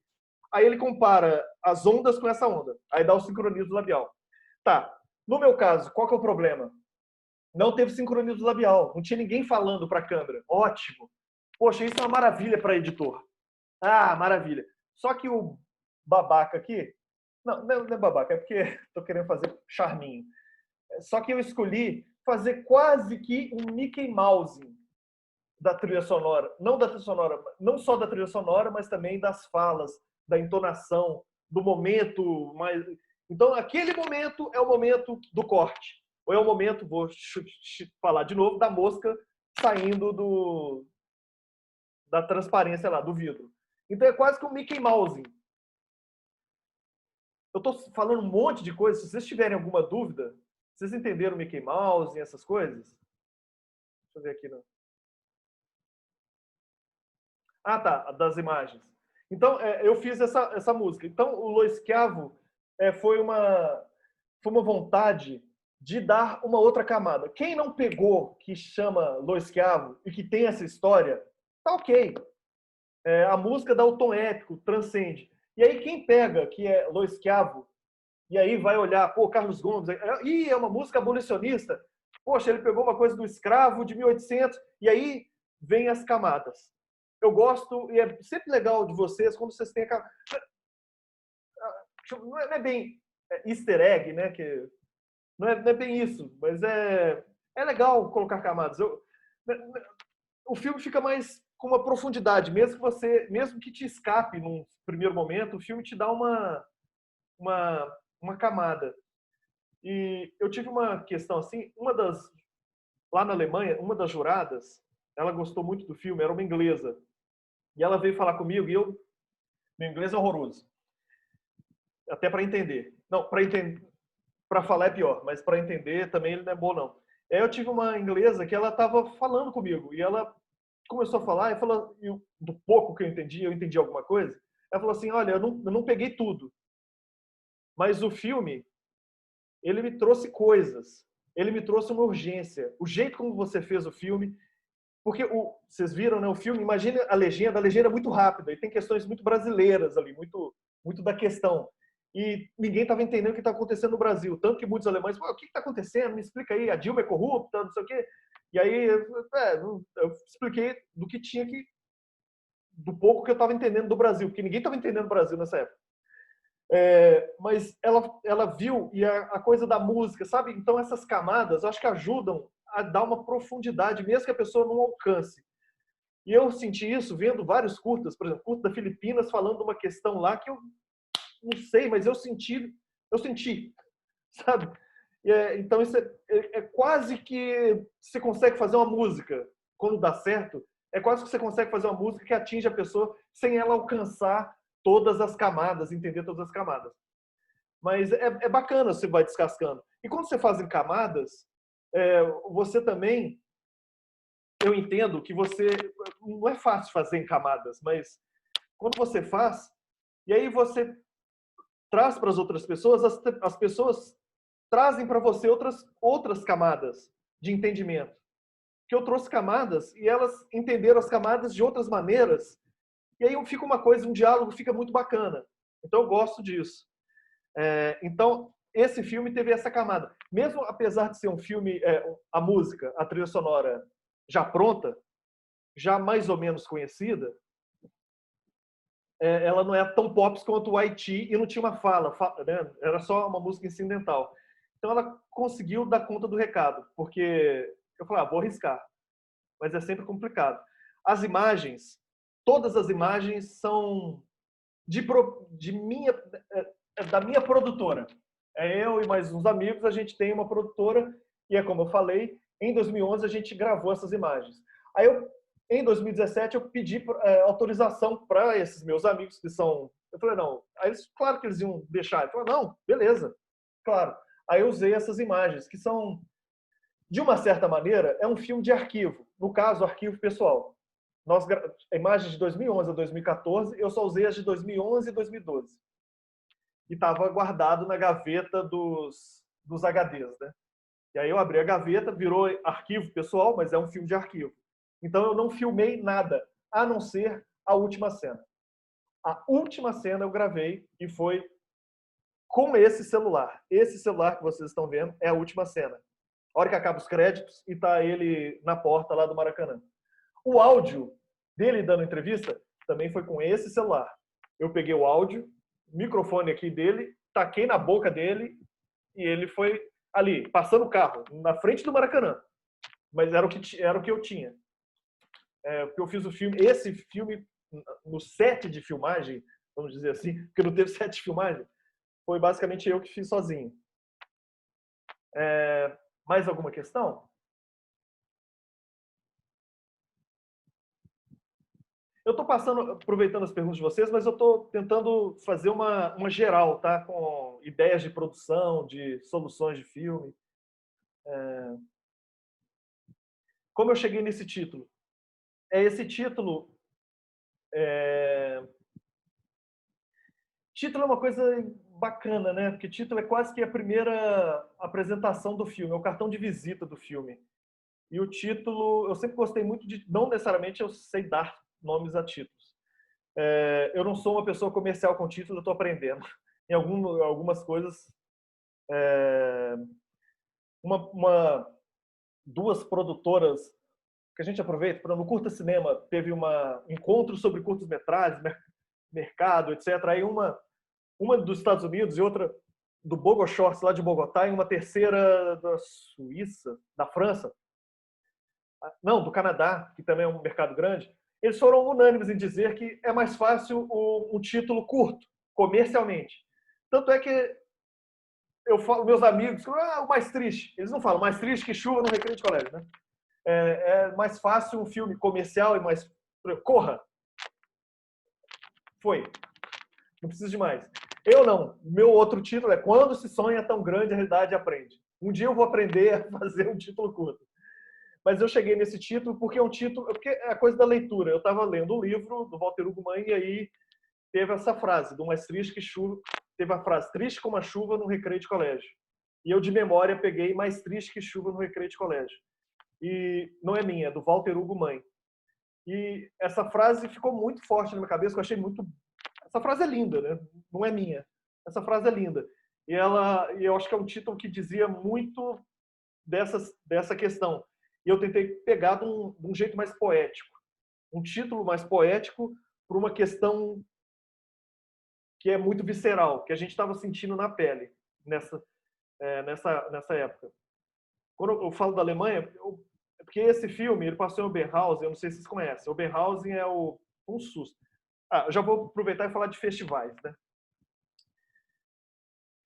[SPEAKER 1] Aí ele compara as ondas com essa onda. Aí dá o sincronismo labial. Tá. No meu caso, qual que é o problema? Não teve sincronismo labial. Não tinha ninguém falando para a câmera. Ótimo. Poxa, isso é uma maravilha para editor. Ah, maravilha. Só que o babaca aqui... Não é babaca, é porque estou querendo fazer charminho. Só que eu escolhi fazer quase que um Mickey Mouse da trilha sonora. Não da trilha sonora, não só da trilha sonora, mas também das falas, da entonação, do momento mais... Então, aquele momento é o momento do corte. Ou é o momento, vou falar de novo, da mosca saindo da transparência lá, do vidro. Então, é quase que um Mickey Mouse. Eu estou falando um monte de coisas. Se vocês tiverem alguma dúvida, vocês entenderam o Mickey Mouse e essas coisas? Deixa eu ver aqui. Não. Ah, tá. Das imagens. Então, eu fiz essa música. Então, o Lo Schiavo foi uma vontade de dar uma outra camada. Quem não pegou, que chama Lo Schiavo e que tem essa história, tá ok. A música dá o tom épico, transcende. E aí quem pega, que é Lo Schiavo, e aí vai olhar, pô, Carlos Gomes, é uma música abolicionista. Poxa, ele pegou uma coisa do escravo de 1800, e aí vem as camadas. Eu gosto, e é sempre legal de vocês, quando vocês têm aquela... Não é bem easter egg, né? Que não é bem isso, mas é legal colocar camadas. O filme fica mais com uma profundidade, mesmo que te escape num primeiro momento, o filme te dá uma camada. E eu tive uma questão assim, lá na Alemanha, uma das juradas, ela gostou muito do filme, era uma inglesa. E ela veio falar comigo e meu inglês é horroroso. Até para entender. Não, para falar é pior, mas para entender também ele não é bom não. Aí eu tive uma inglesa que ela estava falando comigo e ela começou a falar e falou, do pouco que eu entendi alguma coisa. Ela falou assim, olha, eu não peguei tudo, mas o filme, ele me trouxe coisas, ele me trouxe uma urgência. O jeito como você fez o filme, porque vocês viram, né, o filme, imagina a legenda é muito rápida e tem questões muito brasileiras ali, muito, muito da questão. E ninguém estava entendendo o que está acontecendo no Brasil. Tanto que muitos alemães falam, o que está acontecendo? Me explica aí, a Dilma é corrupta, não sei o quê. E aí eu expliquei do pouco que eu estava entendendo do Brasil, porque ninguém estava entendendo do Brasil nessa época. Mas ela viu, e a coisa da música, sabe? Então essas camadas, eu acho que ajudam a dar uma profundidade, mesmo que a pessoa não alcance. E eu senti isso vendo vários curtas, por exemplo, curto da Filipinas falando de uma questão lá que eu não sei, mas eu senti, sabe? Então, isso é quase que você consegue fazer uma música, quando dá certo, é quase que você consegue fazer uma música que atinge a pessoa sem ela alcançar todas as camadas, entender todas as camadas. Mas é bacana, você vai descascando. E quando você faz em camadas, você também, eu entendo que você, não é fácil fazer em camadas, mas quando você faz, e aí você traz para as outras pessoas, as pessoas trazem para você outras camadas de entendimento. Que eu trouxe camadas e elas entenderam as camadas de outras maneiras, e aí fica uma coisa, um diálogo fica muito bacana. Então eu gosto disso. Então, esse filme teve essa camada. Mesmo apesar de ser um filme, a música, a trilha sonora já pronta, já mais ou menos conhecida, ela não é tão pop quanto o Haiti e não tinha uma fala, né? Era só uma música incidental. Então ela conseguiu dar conta do recado, porque eu falei, vou arriscar, mas é sempre complicado. As imagens, todas as imagens são da minha produtora. Eu e mais uns amigos, a gente tem uma produtora e como eu falei, em 2011 a gente gravou essas imagens. Aí em 2017 eu pedi autorização para esses meus amigos que são, eu falei não, aí claro que eles iam deixar. Eu falei não, beleza, claro. Aí eu usei essas imagens que são, de uma certa maneira, é um filme de arquivo. No caso, arquivo pessoal. Imagens de 2011 a 2014, eu só usei as de 2011 e 2012. E estava guardado na gaveta dos HDs, né? E aí eu abri a gaveta, virou arquivo pessoal, mas é um filme de arquivo. Então eu não filmei nada, a não ser a última cena. A última cena eu gravei e foi com esse celular. Esse celular que vocês estão vendo é a última cena. A hora que acaba os créditos e tá ele na porta lá do Maracanã. O áudio dele dando entrevista também foi com esse celular. Eu peguei o áudio, o microfone aqui dele, taquei na boca dele e ele foi ali, passando o carro, na frente do Maracanã. Mas era o que eu tinha. Porque eu fiz o filme, esse filme, no set de filmagem, vamos dizer assim, porque não teve set de filmagem, foi basicamente eu que fiz sozinho. Mais alguma questão? Eu estou aproveitando as perguntas de vocês, mas eu estou tentando fazer uma geral, tá? Com ideias de produção, de soluções de filme. Como eu cheguei nesse título? Esse título... Título é uma coisa bacana, né? Porque título é quase que a primeira apresentação do filme, é o cartão de visita do filme. E o título, eu sempre gostei muito de... Não necessariamente eu sei dar nomes a títulos. Eu não sou uma pessoa comercial com título, eu estou aprendendo. Em algumas coisas... duas produtoras que a gente aproveita, no Curta Cinema teve um encontro sobre curtas-metragens, mercado, etc. Aí uma dos Estados Unidos e outra do Bogoshorts, lá de Bogotá, e uma terceira da Suíça, da França, não, do Canadá, que também é um mercado grande, eles foram unânimes em dizer que é mais fácil um título curto, comercialmente. Tanto é que eu falo, meus amigos, o mais triste, eles não falam mais triste que chuva no recreio de colégio, né? É mais fácil um filme comercial e mais... Corra! Foi. Não precisa de mais. Eu não. Meu outro título é Quando se sonha tão grande, a realidade aprende. Um dia eu vou aprender a fazer um título curto. Mas eu cheguei nesse título porque é um título... Porque é a coisa da leitura. Eu estava lendo um livro do Walter Hugo Mãe e aí teve essa frase, do mais triste que chuva... Teve a frase, triste como a chuva no recreio de colégio. E eu, de memória, peguei mais triste que chuva no recreio de colégio. E não é minha, é do Walter Hugo Mãe. E essa frase ficou muito forte na minha cabeça, que eu achei muito... Essa frase é linda, né? Não é minha. Essa frase é linda. E eu acho que é um título que dizia muito dessa questão. E eu tentei pegar de um jeito mais poético. Um título mais poético para uma questão que é muito visceral, que a gente estava sentindo na pele nessa época. Quando eu falo da Alemanha, porque esse filme, ele passou em Oberhausen, eu não sei se vocês conhecem. Oberhausen é um susto. Eu já vou aproveitar e falar de festivais, né?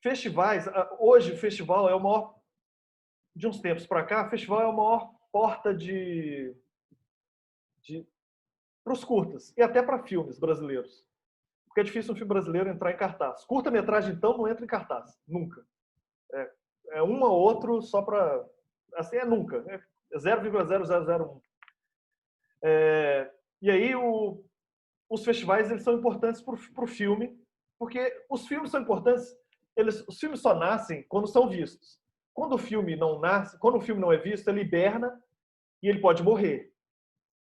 [SPEAKER 1] Festivais, hoje o festival é o maior de uns tempos para cá, o festival é a maior porta para os curtas e até para filmes brasileiros. Porque é difícil um filme brasileiro entrar em cartaz. Curta-metragem, então, não entra em cartaz. Nunca. É um ou outro só para... Assim, nunca. É 0,0001. E aí, os festivais eles são importantes para o filme, porque os filmes são importantes, os filmes só nascem quando são vistos. Quando o filme não nasce, quando o filme não é visto, ele hiberna e ele pode morrer.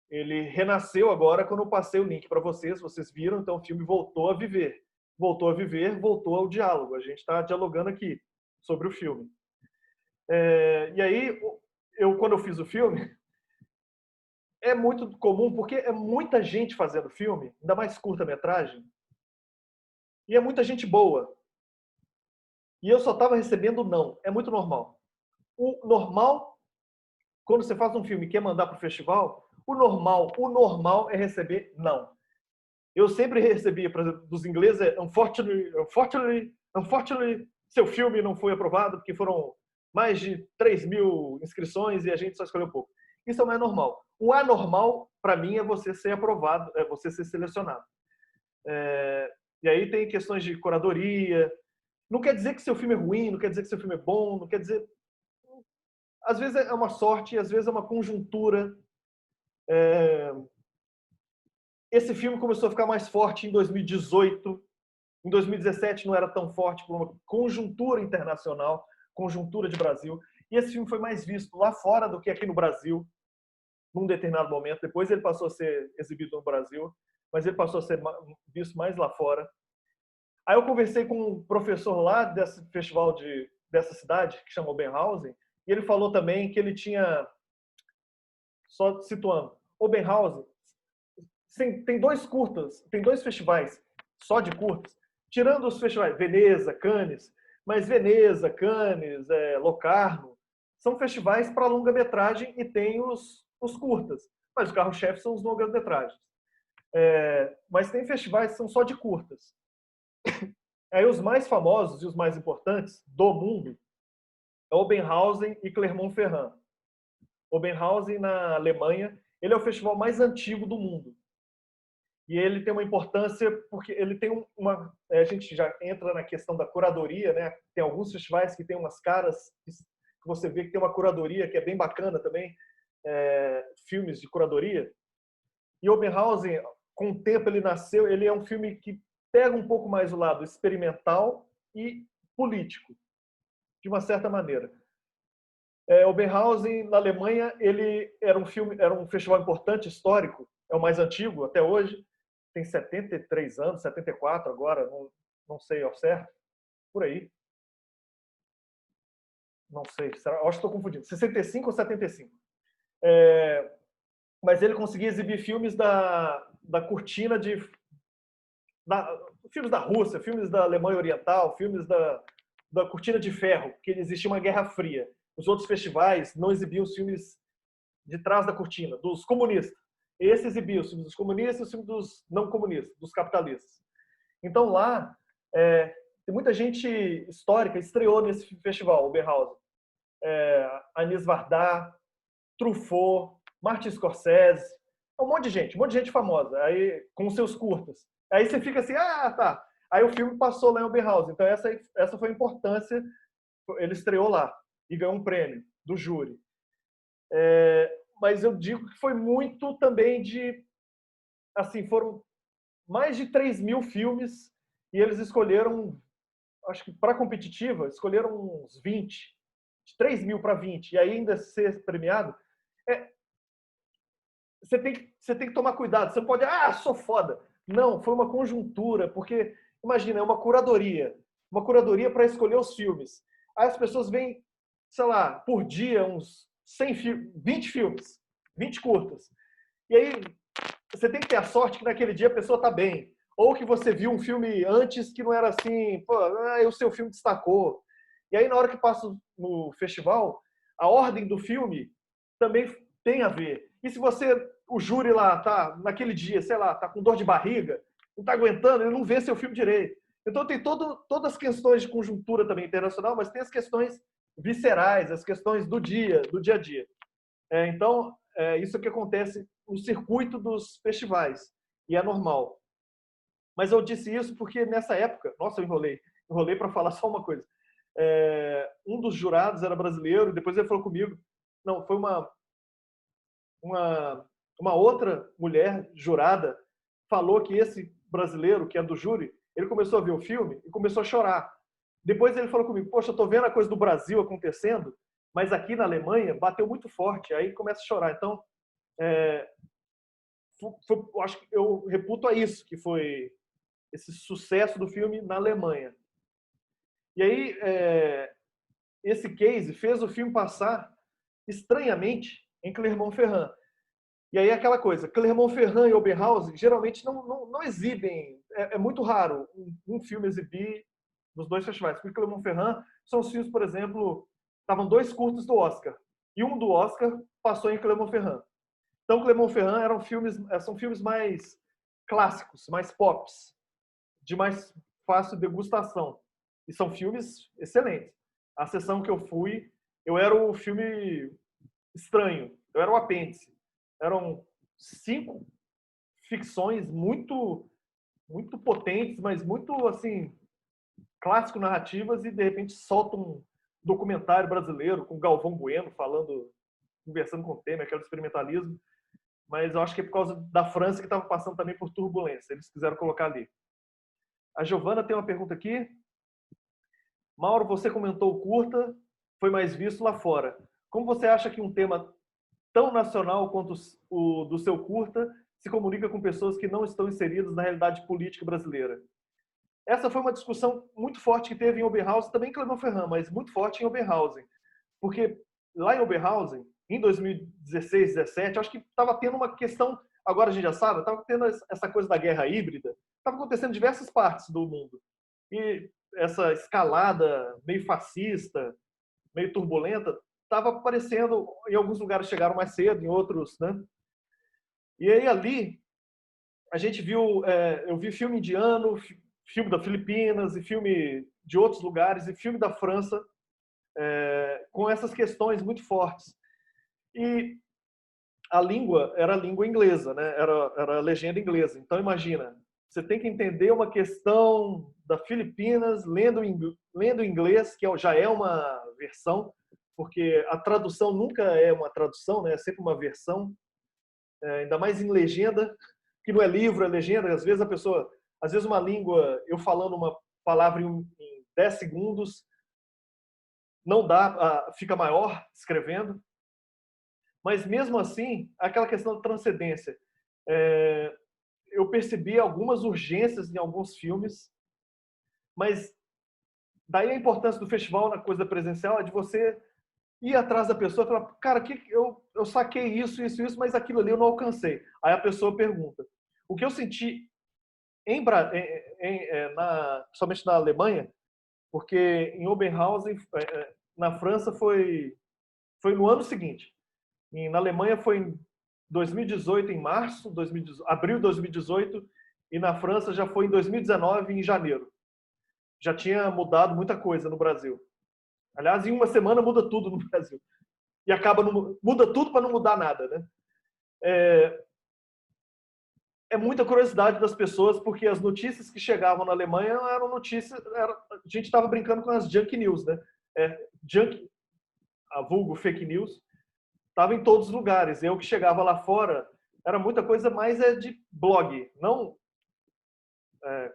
[SPEAKER 1] Ele renasceu agora quando eu passei o link para vocês viram, então o filme voltou a viver. Voltou a viver, voltou ao diálogo. A gente está dialogando aqui sobre o filme. E aí, quando eu fiz o filme, é muito comum, porque é muita gente fazendo filme, ainda mais curta-metragem, e é muita gente boa. E eu só estava recebendo não. É muito normal. O normal, quando você faz um filme e quer mandar para o festival, o normal é receber não. Eu sempre recebia, por exemplo, dos ingleses, unfortunately, seu filme não foi aprovado, porque foram mais de 3.000 inscrições e a gente só escolheu pouco. Isso é o mais normal. O anormal, para mim, é você ser aprovado, é você ser selecionado. E aí tem questões de curadoria. Não quer dizer que seu filme é ruim, não quer dizer que seu filme é bom, não quer dizer... Às vezes é uma sorte, às vezes é uma conjuntura. Esse filme começou a ficar mais forte em 2018. Em 2017 não era tão forte por uma conjuntura internacional, conjuntura de Brasil. E esse filme foi mais visto lá fora do que aqui no Brasil, num determinado momento. Depois ele passou a ser exibido no Brasil, mas ele passou a ser visto mais lá fora. Aí eu conversei com um professor lá desse festival dessa cidade, que chama Obenhausen, e ele falou também que ele tinha, só situando, Obenhausen tem 2 curtas, tem 2 festivais só de curtas, tirando os festivais Veneza, Cannes, mas Veneza, Cannes, Locarno, são festivais para longa-metragem e tem os curtas, mas o carro-chefe são os longas-metragens. Mas tem festivais que são só de curtas. Aí os mais famosos e os mais importantes do mundo é Obenhausen e Clermont-Ferrand. Obenhausen, na Alemanha, ele é o festival mais antigo do mundo. E ele tem uma importância porque ele tem a gente já entra na questão da curadoria, né? Tem alguns festivais que tem umas caras que você vê que tem uma curadoria que é bem bacana também, filmes de curadoria. E Obenhausen, com o tempo ele nasceu, ele é um filme que pega um pouco mais o lado experimental e político, de uma certa maneira. Obenhausen, na Alemanha, ele era um festival importante, histórico, é o mais antigo até hoje, tem 73 anos, 74 agora, não sei ao certo, por aí. Não sei, acho que estou confundindo, 65 ou 75. Mas ele conseguia exibir filmes da cortina filmes da Rússia, filmes da Alemanha Oriental, filmes da cortina de ferro, porque existia uma Guerra Fria. Os outros festivais não exibiam os filmes de trás da cortina, dos comunistas. Esse exibia os filmes dos comunistas e os filmes dos não comunistas, dos capitalistas. Então lá, tem muita gente histórica estreou nesse festival, Oberhausen. Agnès Varda, Truffaut, Martin Scorsese, um monte de gente famosa, aí com seus curtas. Aí você fica assim, tá. Aí o filme passou lá em Oberhausen. Então essa foi a importância. Ele estreou lá e ganhou um prêmio do júri. Mas eu digo que foi muito também assim, foram mais de 3.000 filmes e eles escolheram, acho que para competitiva, escolheram uns 20, de 3.000 para 20, e ainda ser premiado. Você tem que tomar cuidado. Você não pode, sou foda. Não, foi uma conjuntura, porque, imagina, é uma curadoria para escolher os filmes. Aí as pessoas vêm, sei lá, por dia, uns 20 filmes, 20 curtas. E aí, você tem que ter a sorte que naquele dia a pessoa está bem. Ou que você viu um filme antes que não era assim, o seu filme destacou. E aí, na hora que passa no festival, a ordem do filme também tem a ver. E se o júri lá tá naquele dia, sei lá, tá com dor de barriga, não tá aguentando, ele não vê seu filme direito. Então tem todas as questões de conjuntura também internacional, mas tem as questões viscerais, as questões do dia a dia. Então, isso é que acontece no circuito dos festivais, e é normal. Mas eu disse isso porque nessa época, nossa, eu enrolei para falar só uma coisa. Um dos jurados era brasileiro, e depois ele falou comigo, não, foi uma outra mulher jurada, falou que esse brasileiro, que é do júri, ele começou a ver o filme e começou a chorar. Depois ele falou comigo, poxa, eu tô vendo a coisa do Brasil acontecendo, mas aqui na Alemanha bateu muito forte, aí começa a chorar. Então, acho que eu reputo a isso, que foi esse sucesso do filme na Alemanha. E aí, esse case fez o filme passar estranhamente em Clermont-Ferrand. E aí aquela coisa, Clermont-Ferrand e Oberhausen geralmente não exibem, é muito raro um filme exibir nos dois festivais. Porque Clermont-Ferrand são os filmes, por exemplo, estavam 2 curtas do Oscar, e um do Oscar passou em Clermont-Ferrand. Então Clermont-Ferrand são filmes mais clássicos, mais pops, de mais fácil degustação. E são filmes excelentes. A sessão que eu fui, eu era o filme estranho, eu era o apêndice. Eram 5 ficções muito potentes, mas muito assim clássico narrativas, e de repente solta um documentário brasileiro com Galvão Bueno conversando com o Temer, aquele experimentalismo. Mas eu acho que é por causa da França, que estava passando também por turbulência. Eles quiseram colocar ali. A Giovana tem uma pergunta aqui. Mauro, você comentou o curta, foi mais visto lá fora. Como você acha que um tema tão nacional quanto o do seu curta se comunica com pessoas que não estão inseridas na realidade política brasileira? Essa foi uma discussão muito forte que teve em Oberhausen, também em Clermont-Ferrand, mas muito forte em Oberhausen. Porque lá em Oberhausen, em 2016, 2017, acho que estava tendo uma questão, agora a gente já sabe, estava tendo essa coisa da guerra híbrida, estava acontecendo em diversas partes do mundo. E essa escalada meio fascista, meio turbulenta, estava aparecendo, em alguns lugares chegaram mais cedo, em outros, né? E aí ali, a gente viu, eu vi filme indiano, filme da Filipinas, e filme de outros lugares, e filme da França, com essas questões muito fortes. E a língua era a língua inglesa, né? Era a legenda inglesa. Então, imagina, você tem que entender uma questão da Filipinas lendo inglês, que já é uma versão, porque a tradução nunca é uma tradução, né? É sempre uma versão, ainda mais em legenda, que não é livro, é legenda. Às vezes uma língua, eu falando uma palavra em 10 segundos, não dá, fica maior escrevendo. Mas mesmo assim, aquela questão da transcendência. Eu percebi algumas urgências em alguns filmes, mas daí a importância do festival na coisa presencial é de você ir atrás da pessoa e falar, cara, eu saquei isso, mas aquilo ali eu não alcancei. Aí a pessoa pergunta. O que eu senti somente na Alemanha, porque em Oberhausen, na França, foi no ano seguinte. Na Alemanha foi em 2018, em março, abril de 2018, e na França já foi em 2019, em janeiro. Já tinha mudado muita coisa no Brasil. Aliás, em uma semana muda tudo no Brasil. E muda tudo para não mudar nada, né? É muita curiosidade das pessoas, porque as notícias que chegavam na Alemanha eram notícias... a gente estava brincando com as junk news, né? A vulgo fake news, estava em todos os lugares. Eu que chegava lá fora, era muita coisa mais de blog, não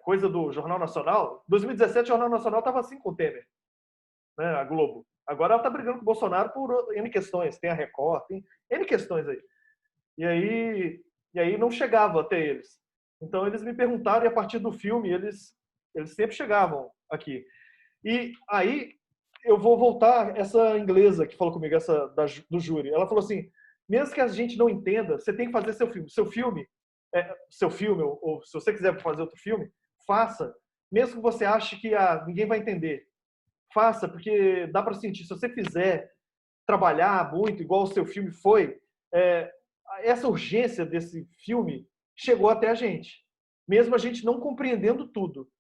[SPEAKER 1] coisa do Jornal Nacional. Em 2017, o Jornal Nacional estava assim com o Temer, né, a Globo. Agora ela está brigando com o Bolsonaro por N questões. Tem a Record, tem N questões aí. E aí não chegava até eles. Então eles me perguntaram, e a partir do filme eles sempre chegavam aqui. E aí eu vou voltar essa inglesa que falou comigo, essa do júri. Ela falou assim, mesmo que a gente não entenda, você tem que fazer seu filme. Seu filme, ou se você quiser fazer outro filme, faça. Mesmo que você ache que ninguém vai entender. Faça, porque dá para sentir. Se você fizer trabalhar muito, igual o seu filme foi, essa urgência desse filme chegou até a gente. Mesmo a gente não compreendendo tudo.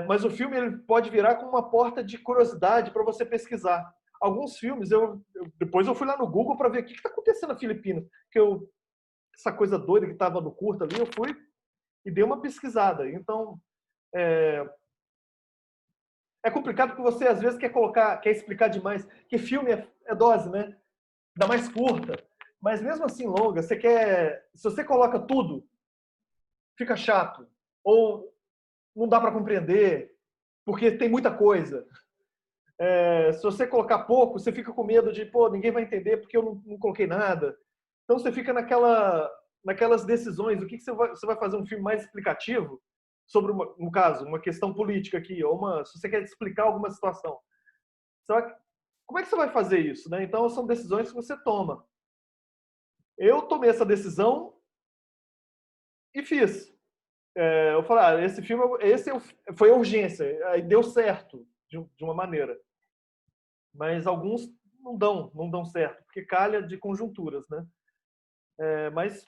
[SPEAKER 1] Mas o filme ele pode virar como uma porta de curiosidade para você pesquisar. Alguns filmes, depois eu fui lá no Google para ver o que está acontecendo na Filipinas. Essa coisa doida que estava no curto ali, eu fui e dei uma pesquisada. Então, é complicado porque você às vezes quer explicar demais. Que filme é dose, né? Ainda mais curta. Mas mesmo assim longa, se você coloca tudo, fica chato. Ou não dá para compreender, porque tem muita coisa. Se você colocar pouco, você fica com medo de, pô, ninguém vai entender porque eu não coloquei nada. Então você fica naquelas decisões. O que você vai fazer um filme mais explicativo sobre, no caso, uma questão política aqui, ou se você quer explicar alguma situação. Como é que você vai fazer isso, né? Então são decisões que você toma. Eu tomei essa decisão e fiz. Eu falei, esse filme, foi a urgência, aí deu certo de uma maneira. Mas alguns não dão certo, porque calha de conjunturas, né? Mas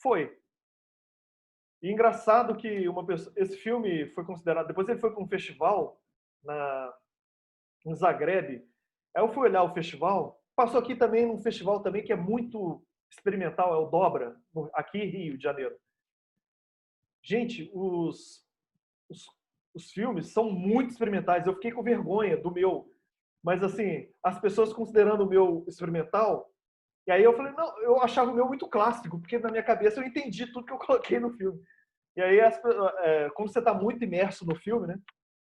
[SPEAKER 1] foi. E engraçado que esse filme foi considerado, depois ele foi para um festival em Zagreb. Aí eu fui olhar o festival, passou aqui também num festival também que é muito experimental, é o Dobra, aqui em Rio de Janeiro. Gente, os filmes são muito experimentais. Eu fiquei com vergonha do meu. Mas, assim, as pessoas considerando o meu experimental. E aí eu falei, não, eu achava o meu muito clássico, porque na minha cabeça eu entendi tudo que eu coloquei no filme. E aí, como você está muito imerso no filme, né?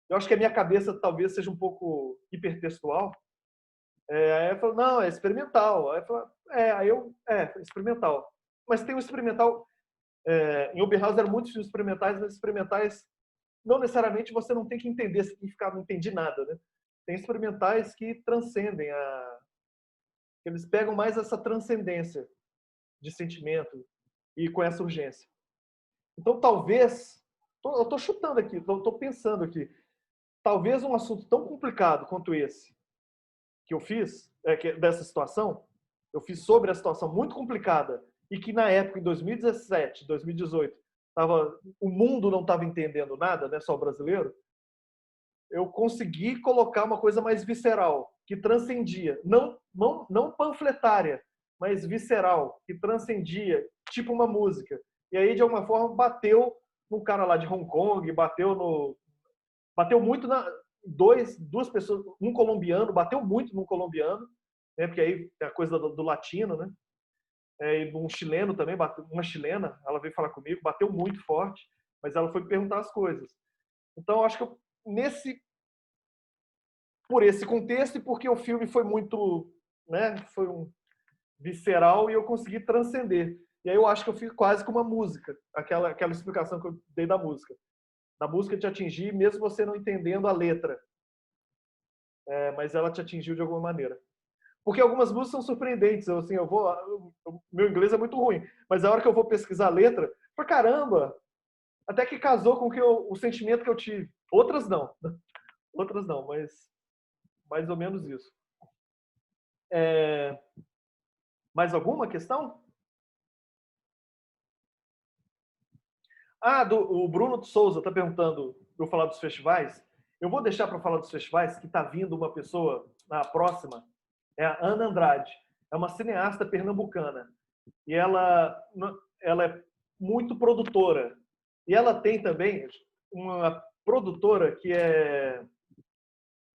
[SPEAKER 1] Eu acho que a minha cabeça talvez seja um pouco hipertextual. Aí eu falo, não, é experimental. Aí eu falo, experimental. Mas tem um experimental. Em Oberhauser eram muitos filmes experimentais, mas experimentais não necessariamente você não tem que entender significado, não entendi nada, né? Tem experimentais que transcendem eles pegam mais essa transcendência de sentimento e com essa urgência. Então, talvez, eu estou chutando aqui, estou pensando aqui, talvez um assunto tão complicado quanto esse que eu fiz, dessa situação, eu fiz sobre a situação muito complicada e que na época, em 2017, 2018, o mundo não estava entendendo nada, né, só o brasileiro, eu consegui colocar uma coisa mais visceral, que transcendia, não panfletária, mas visceral, que transcendia, tipo uma música. E aí, de alguma forma, bateu no cara lá de Hong Kong, bateu muito duas pessoas, um colombiano, bateu muito num colombiano, né, porque aí é a coisa do latino, né? E um chileno também, uma chilena, ela veio falar comigo, bateu muito forte, mas ela foi perguntar as coisas. Então, acho que por esse contexto e porque o filme foi muito, né, foi visceral e eu consegui transcender. E aí eu acho que eu fiz quase como uma música, aquela explicação que eu dei da música. Da música te atingir, mesmo você não entendendo a letra. Mas ela te atingiu de alguma maneira. Porque algumas músicas são surpreendentes. Meu inglês é muito ruim, mas a hora que eu vou pesquisar a letra, caramba, até que casou com o sentimento que eu tive. Outras não, mas mais ou menos isso. Mais alguma questão? O Bruno de Souza está perguntando para eu falar dos festivais. Eu vou deixar para falar dos festivais, que está vindo uma pessoa na próxima, é a Ana Andrade. É uma cineasta pernambucana. E ela é muito produtora. E ela tem também uma produtora que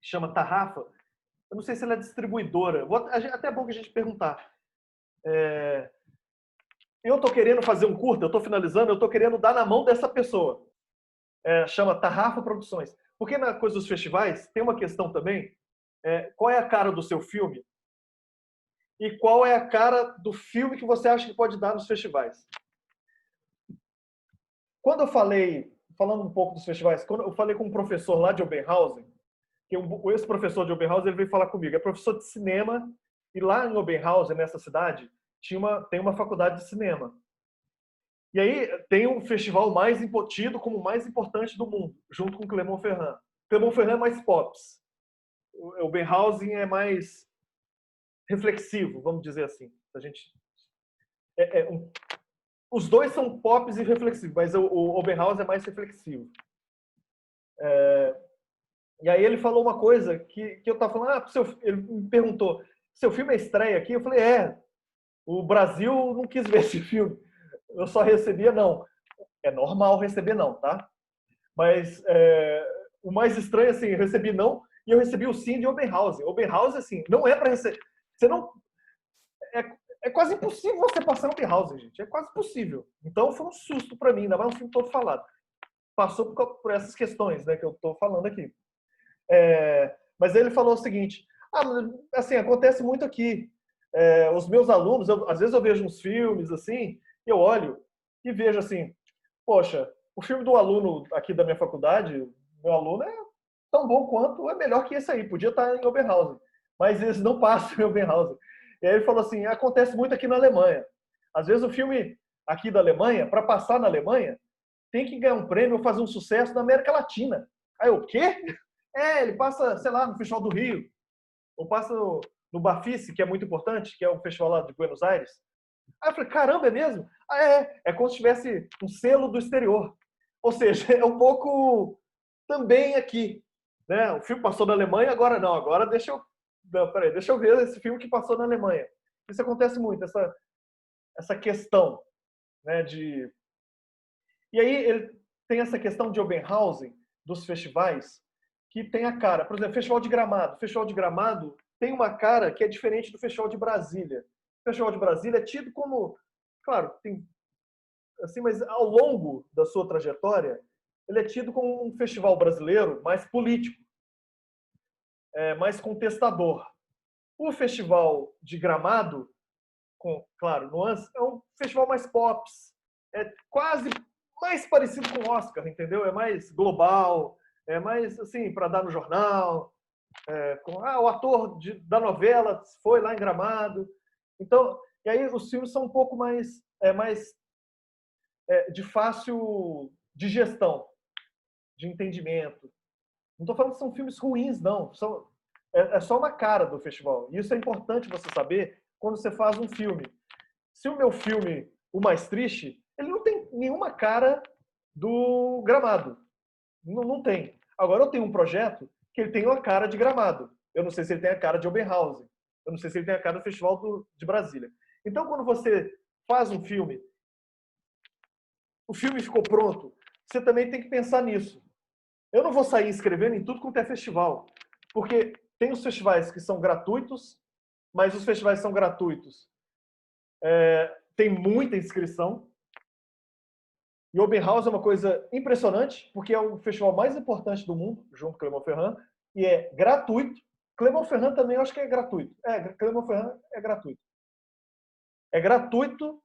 [SPEAKER 1] chama Tarrafa. Eu não sei se ela é distribuidora. Até é bom que a gente perguntar. Eu estou querendo fazer um curta, eu estou finalizando, eu estou querendo dar na mão dessa pessoa. Chama Tarrafa Produções. Porque na coisa dos festivais tem uma questão também, qual é a cara do seu filme e qual é a cara do filme que você acha que pode dar nos festivais. Quando eu falando um pouco dos festivais, quando eu falei com um professor lá de Oberhausen, que esse professor de Oberhausen ele veio falar comigo, é professor de cinema, e lá em Oberhausen, nessa cidade, tem uma faculdade de cinema. E aí tem um festival tido como o mais importante do mundo, junto com o Clermont-Ferrand. Clermont-Ferrand é mais pops. O Oberhausen é mais reflexivo, vamos dizer assim. Os dois são pops e reflexivos, mas o Oberhausen é mais reflexivo. E aí ele falou uma coisa que eu estava falando, ele me perguntou, seu filme é estreia aqui? Eu falei, o Brasil não quis ver esse filme. Eu só recebia não. É normal receber não, tá? Mas o mais estranho, assim, eu recebi não e eu recebi o sim de Open House. Open House, assim, não é para receber. Você não. É quase impossível você passar Open House, gente. É quase impossível. Então foi um susto para mim, ainda mais um filme todo falado. Passou por essas questões, né, que eu estou falando aqui. Mas ele falou o seguinte: assim, acontece muito aqui. Os meus alunos, às vezes eu vejo uns filmes assim, eu olho e vejo assim, poxa, o filme do aluno aqui da minha faculdade, meu aluno é tão bom quanto, é melhor que esse aí, podia estar em Open House, mas eles não passam em Open House. E aí ele falou assim, acontece muito aqui na Alemanha. Às vezes o filme aqui da Alemanha, para passar na Alemanha, tem que ganhar um prêmio ou fazer um sucesso na América Latina. Aí eu, o quê? Ele passa, sei lá, no Festival do Rio, ou passa no Bafice, que é muito importante, que é o festival lá de Buenos Aires. Aí eu falei, caramba, é mesmo? É como se tivesse um selo do exterior. Ou seja, é um pouco também aqui. Né? O filme passou na Alemanha, agora não. Agora deixa eu ver esse filme que passou na Alemanha. Isso acontece muito, essa questão. Né, E aí ele tem essa questão de open housing, dos festivais, que tem a cara. Por exemplo, Festival de Gramado. O Festival de Gramado tem uma cara que é diferente do Festival de Brasília. O Festival de Brasília é tido como, claro, tem assim, mas ao longo da sua trajetória, ele é tido como um festival brasileiro mais político, mais contestador. O Festival de Gramado, com, claro, nuances, é um festival mais pops, é quase mais parecido com o Oscar, entendeu? É mais global, é mais assim, para dar no jornal, o ator da novela foi lá em Gramado. Então, e aí os filmes são um pouco mais de fácil digestão, de entendimento. Não estou falando que são filmes ruins, não. É só uma cara do festival. E isso é importante você saber quando você faz um filme. Se o meu filme, O Mais Triste, ele não tem nenhuma cara do Gramado. Não tem. Agora eu tenho um projeto que ele tem uma cara de Gramado. Eu não sei se ele tem a cara de Open House. Eu não sei se ele tem a cara do Festival de Brasília. Então, quando você faz um filme, o filme ficou pronto, você também tem que pensar nisso. Eu não vou sair inscrevendo em tudo quanto é festival, porque tem os festivais que são gratuitos, mas os festivais que são gratuitos tem muita inscrição. E o Open House é uma coisa impressionante, porque é o festival mais importante do mundo, junto com o Clermont-Ferrand, e é gratuito. Clermont-Ferrand também eu acho que é gratuito. Clermont-Ferrand é gratuito. É gratuito.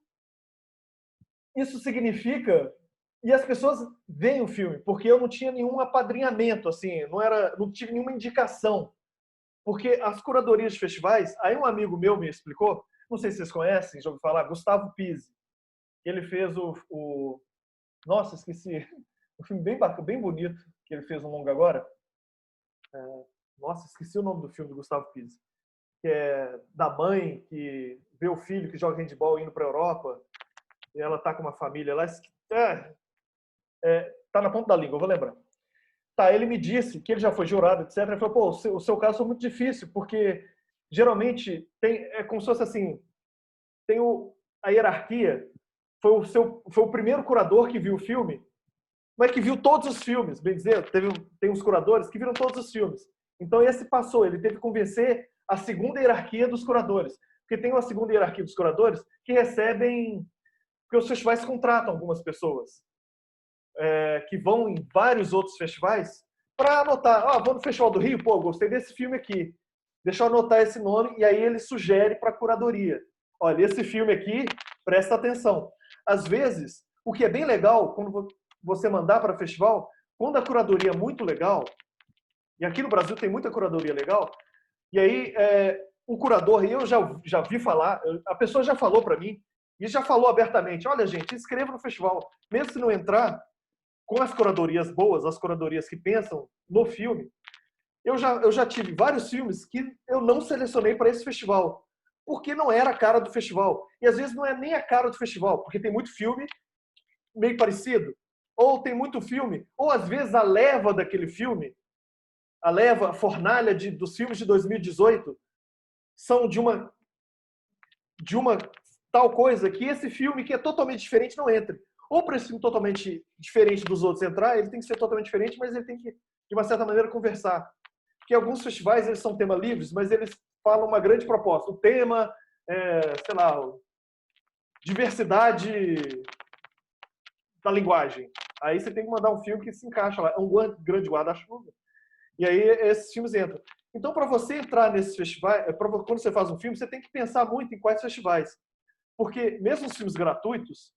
[SPEAKER 1] Isso significa... E as pessoas veem o filme, porque eu não tinha nenhum apadrinhamento, assim, não tive nenhuma indicação. Porque as curadorias de festivais, aí um amigo meu me explicou, não sei se vocês conhecem, já ouviu falar, Gustavo Pizzi. Ele fez nossa, esqueci. Um filme bem bacana, bem bonito, que ele fez um longa agora. Nossa, esqueci o nome do filme do Gustavo Pizzi. Que é da mãe que vê o filho que joga handebol indo para a Europa, e ela tá com uma família lá. Tá na ponta da língua, eu vou lembrar. Tá, ele me disse que ele já foi jurado, etc. Ele falou, pô, o seu caso foi muito difícil, porque geralmente é como se fosse assim, tem a hierarquia, foi o primeiro curador que viu o filme, mas que viu todos os filmes, bem dizer, tem uns curadores que viram todos os filmes. Então esse passou, ele teve que convencer a segunda hierarquia dos curadores, porque tem uma segunda hierarquia dos curadores que recebem, porque os festivais contratam algumas pessoas que vão em vários outros festivais para anotar, vou no Festival do Rio, pô, gostei desse filme aqui, deixa eu anotar esse nome, e aí ele sugere para a curadoria, olha, esse filme aqui, presta atenção. Às vezes, o que é bem legal, quando você mandar para festival, quando a curadoria é muito legal, e aqui no Brasil tem muita curadoria legal, e aí o curador, eu já vi falar, a pessoa já falou para mim, e já falou abertamente, olha gente, inscreva no festival, mesmo se não entrar, com as curadorias boas, as curadorias que pensam no filme, eu já tive vários filmes que eu não selecionei para esse festival, porque não era a cara do festival. E às vezes não é nem a cara do festival, porque tem muito filme meio parecido. ou tem muito filme, ou às vezes a leva daquele filme, a fornalha dos filmes de 2018 são de uma tal coisa que esse filme que é totalmente diferente não entre. Ou para esse filme totalmente diferente dos outros entrar, ele tem que ser totalmente diferente, mas ele tem que, de uma certa maneira, conversar. Porque alguns festivais eles são tema livres, mas eles falam uma grande proposta. O tema sei lá, diversidade da linguagem. Aí você tem que mandar um filme que se encaixa lá. É um grande guarda-chuva. E aí esses filmes entram. Então, para você entrar nesses festivais, quando você faz um filme, você tem que pensar muito em quais festivais. Porque mesmo os filmes gratuitos,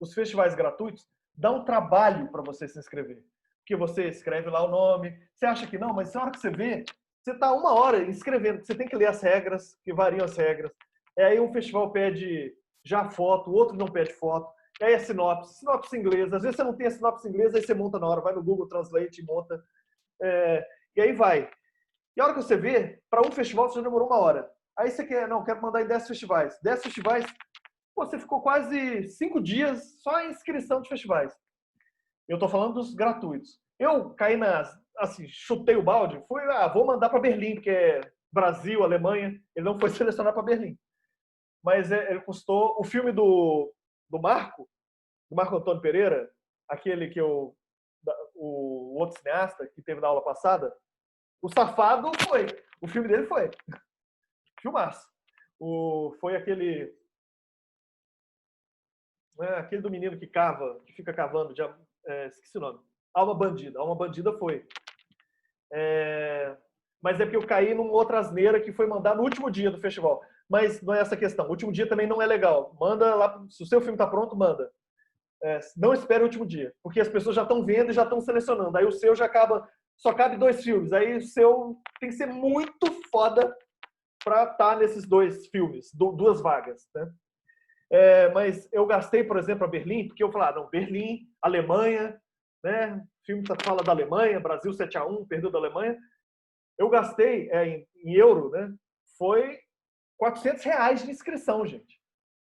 [SPEAKER 1] os festivais gratuitos, dá um trabalho para você se inscrever. Porque você escreve lá o nome, você acha que não, mas na hora que você vê, você está 1 hora inscrevendo, você tem que ler as regras, que variam as regras. Aí um festival pede já foto, o outro não pede foto. Aí é sinopse inglesa. Às vezes você não tem a sinopse inglesa, aí você monta na hora, vai no Google Translate e monta. E aí vai. E a hora que você vê, para um festival você já demorou 1 hora. Aí você quero mandar em 10 festivais. 10 festivais, você ficou quase 5 dias só em inscrição de festivais. Eu estou falando dos gratuitos. Eu caí assim, chutei o balde, vou mandar para Berlim, porque é Brasil, Alemanha. Ele não foi selecionado para Berlim. Mas ele custou, o filme do Marco Antônio Pereira, aquele que o outro cineasta que teve na aula passada, o Safado foi. O filme dele foi. Filmaço. Foi aquele do menino que fica cavando, esqueci o nome. Alma Bandida. Alma Bandida foi. Mas é porque eu caí numa outra asneira que foi mandar no último dia do festival. Mas não é essa a questão. O último dia também não é legal. Manda lá, se o seu filme está pronto, manda. Não espere o último dia, porque as pessoas já estão vendo e já estão selecionando. Aí o seu só cabe 2 filmes. Aí o seu tem que ser muito foda para estar nesses 2 filmes, 2 vagas, né? Mas eu gastei, por exemplo, a Berlim, porque eu falei, não, Berlim, Alemanha, né? O filme fala da Alemanha, Brasil 7-1, perdeu da Alemanha. Eu gastei em euro, né? Foi R$400 de inscrição, gente.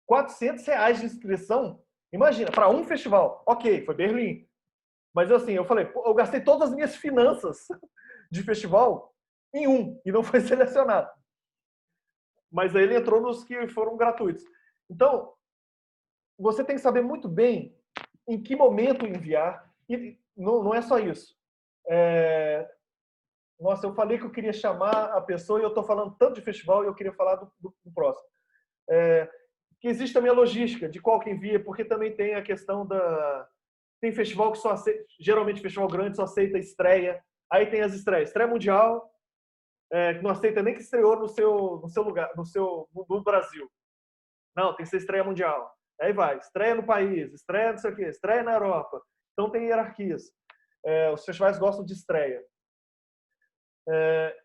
[SPEAKER 1] R$400 de inscrição. Imagina, para um festival. Ok, foi Berlim. Mas assim, eu falei, eu gastei todas as minhas finanças de festival em e não foi selecionado. Mas aí ele entrou nos que foram gratuitos. Então, você tem que saber muito bem em que momento enviar. E não é só isso. Nossa, eu falei que eu queria chamar a pessoa e eu estou falando tanto de festival e eu queria falar do próximo. Que existe também a logística de qual que envia, porque também tem a questão tem festival que só aceita, geralmente festival grande só aceita estreia. Aí tem as estreias. Estreia mundial, que não aceita nem que estreou no seu lugar, no Brasil. Não, tem que ser estreia mundial. Aí vai, estreia no país, estreia não sei o quê, estreia na Europa. Então tem hierarquias. Os festivais gostam de estreia.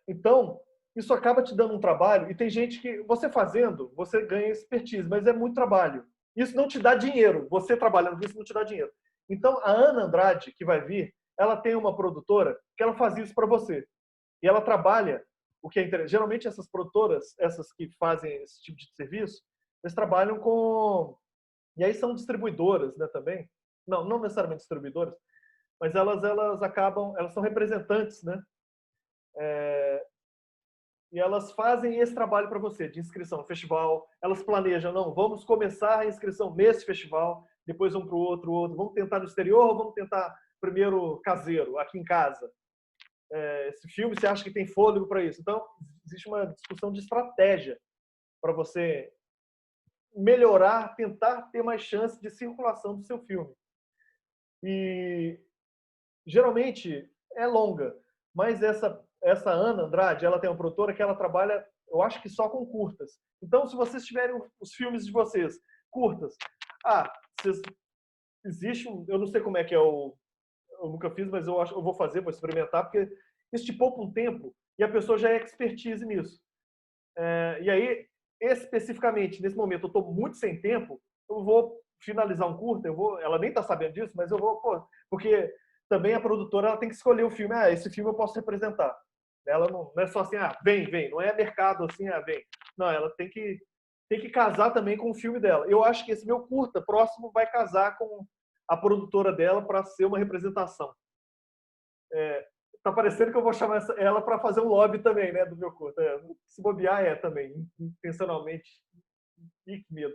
[SPEAKER 1] Então, isso acaba te dando um trabalho, e tem gente que, você fazendo, você ganha expertise, mas é muito trabalho. Isso não te dá dinheiro. Você trabalhando com isso não te dá dinheiro. Então, a Ana Andrade, que vai vir, ela tem uma produtora que ela faz isso para você. E ela trabalha, o que é interessante. Geralmente essas produtoras, essas que fazem esse tipo de serviço, eles trabalham com... E aí são distribuidoras, né, também. Não necessariamente distribuidoras, mas elas são representantes, né? E elas fazem esse trabalho para você, de inscrição no festival. Elas planejam, não, vamos começar a inscrição nesse festival, depois vamos para o outro. Vamos tentar no exterior ou vamos tentar primeiro caseiro, aqui em casa? Esse filme, você acha que tem fôlego para isso? Então, existe uma discussão de estratégia para você melhorar, tentar ter mais chance de circulação do seu filme. E, geralmente, é longa, mas essa Ana Andrade, ela tem uma produtora que ela trabalha, eu acho que só com curtas. Então, se vocês tiverem os filmes de vocês, curtas, existe eu não sei como é que eu nunca fiz, mas eu acho que eu vou fazer, vou experimentar, porque isso te poupa um tempo e a pessoa já é expertise nisso. E aí, especificamente, nesse momento, eu estou muito sem tempo, eu vou finalizar um curta, ela nem está sabendo disso, mas eu vou, porque também a produtora ela tem que escolher o filme, esse filme eu posso representar. Ela não é só assim, vem, não é mercado assim, vem. Não, ela tem que casar também com o filme dela. Eu acho que esse meu curta próximo vai casar com a produtora dela para ser uma representação. Tá parecendo que eu vou chamar ela para fazer um lobby também, né, do meu curta. Se bobear também, intencionalmente. Ih, que medo.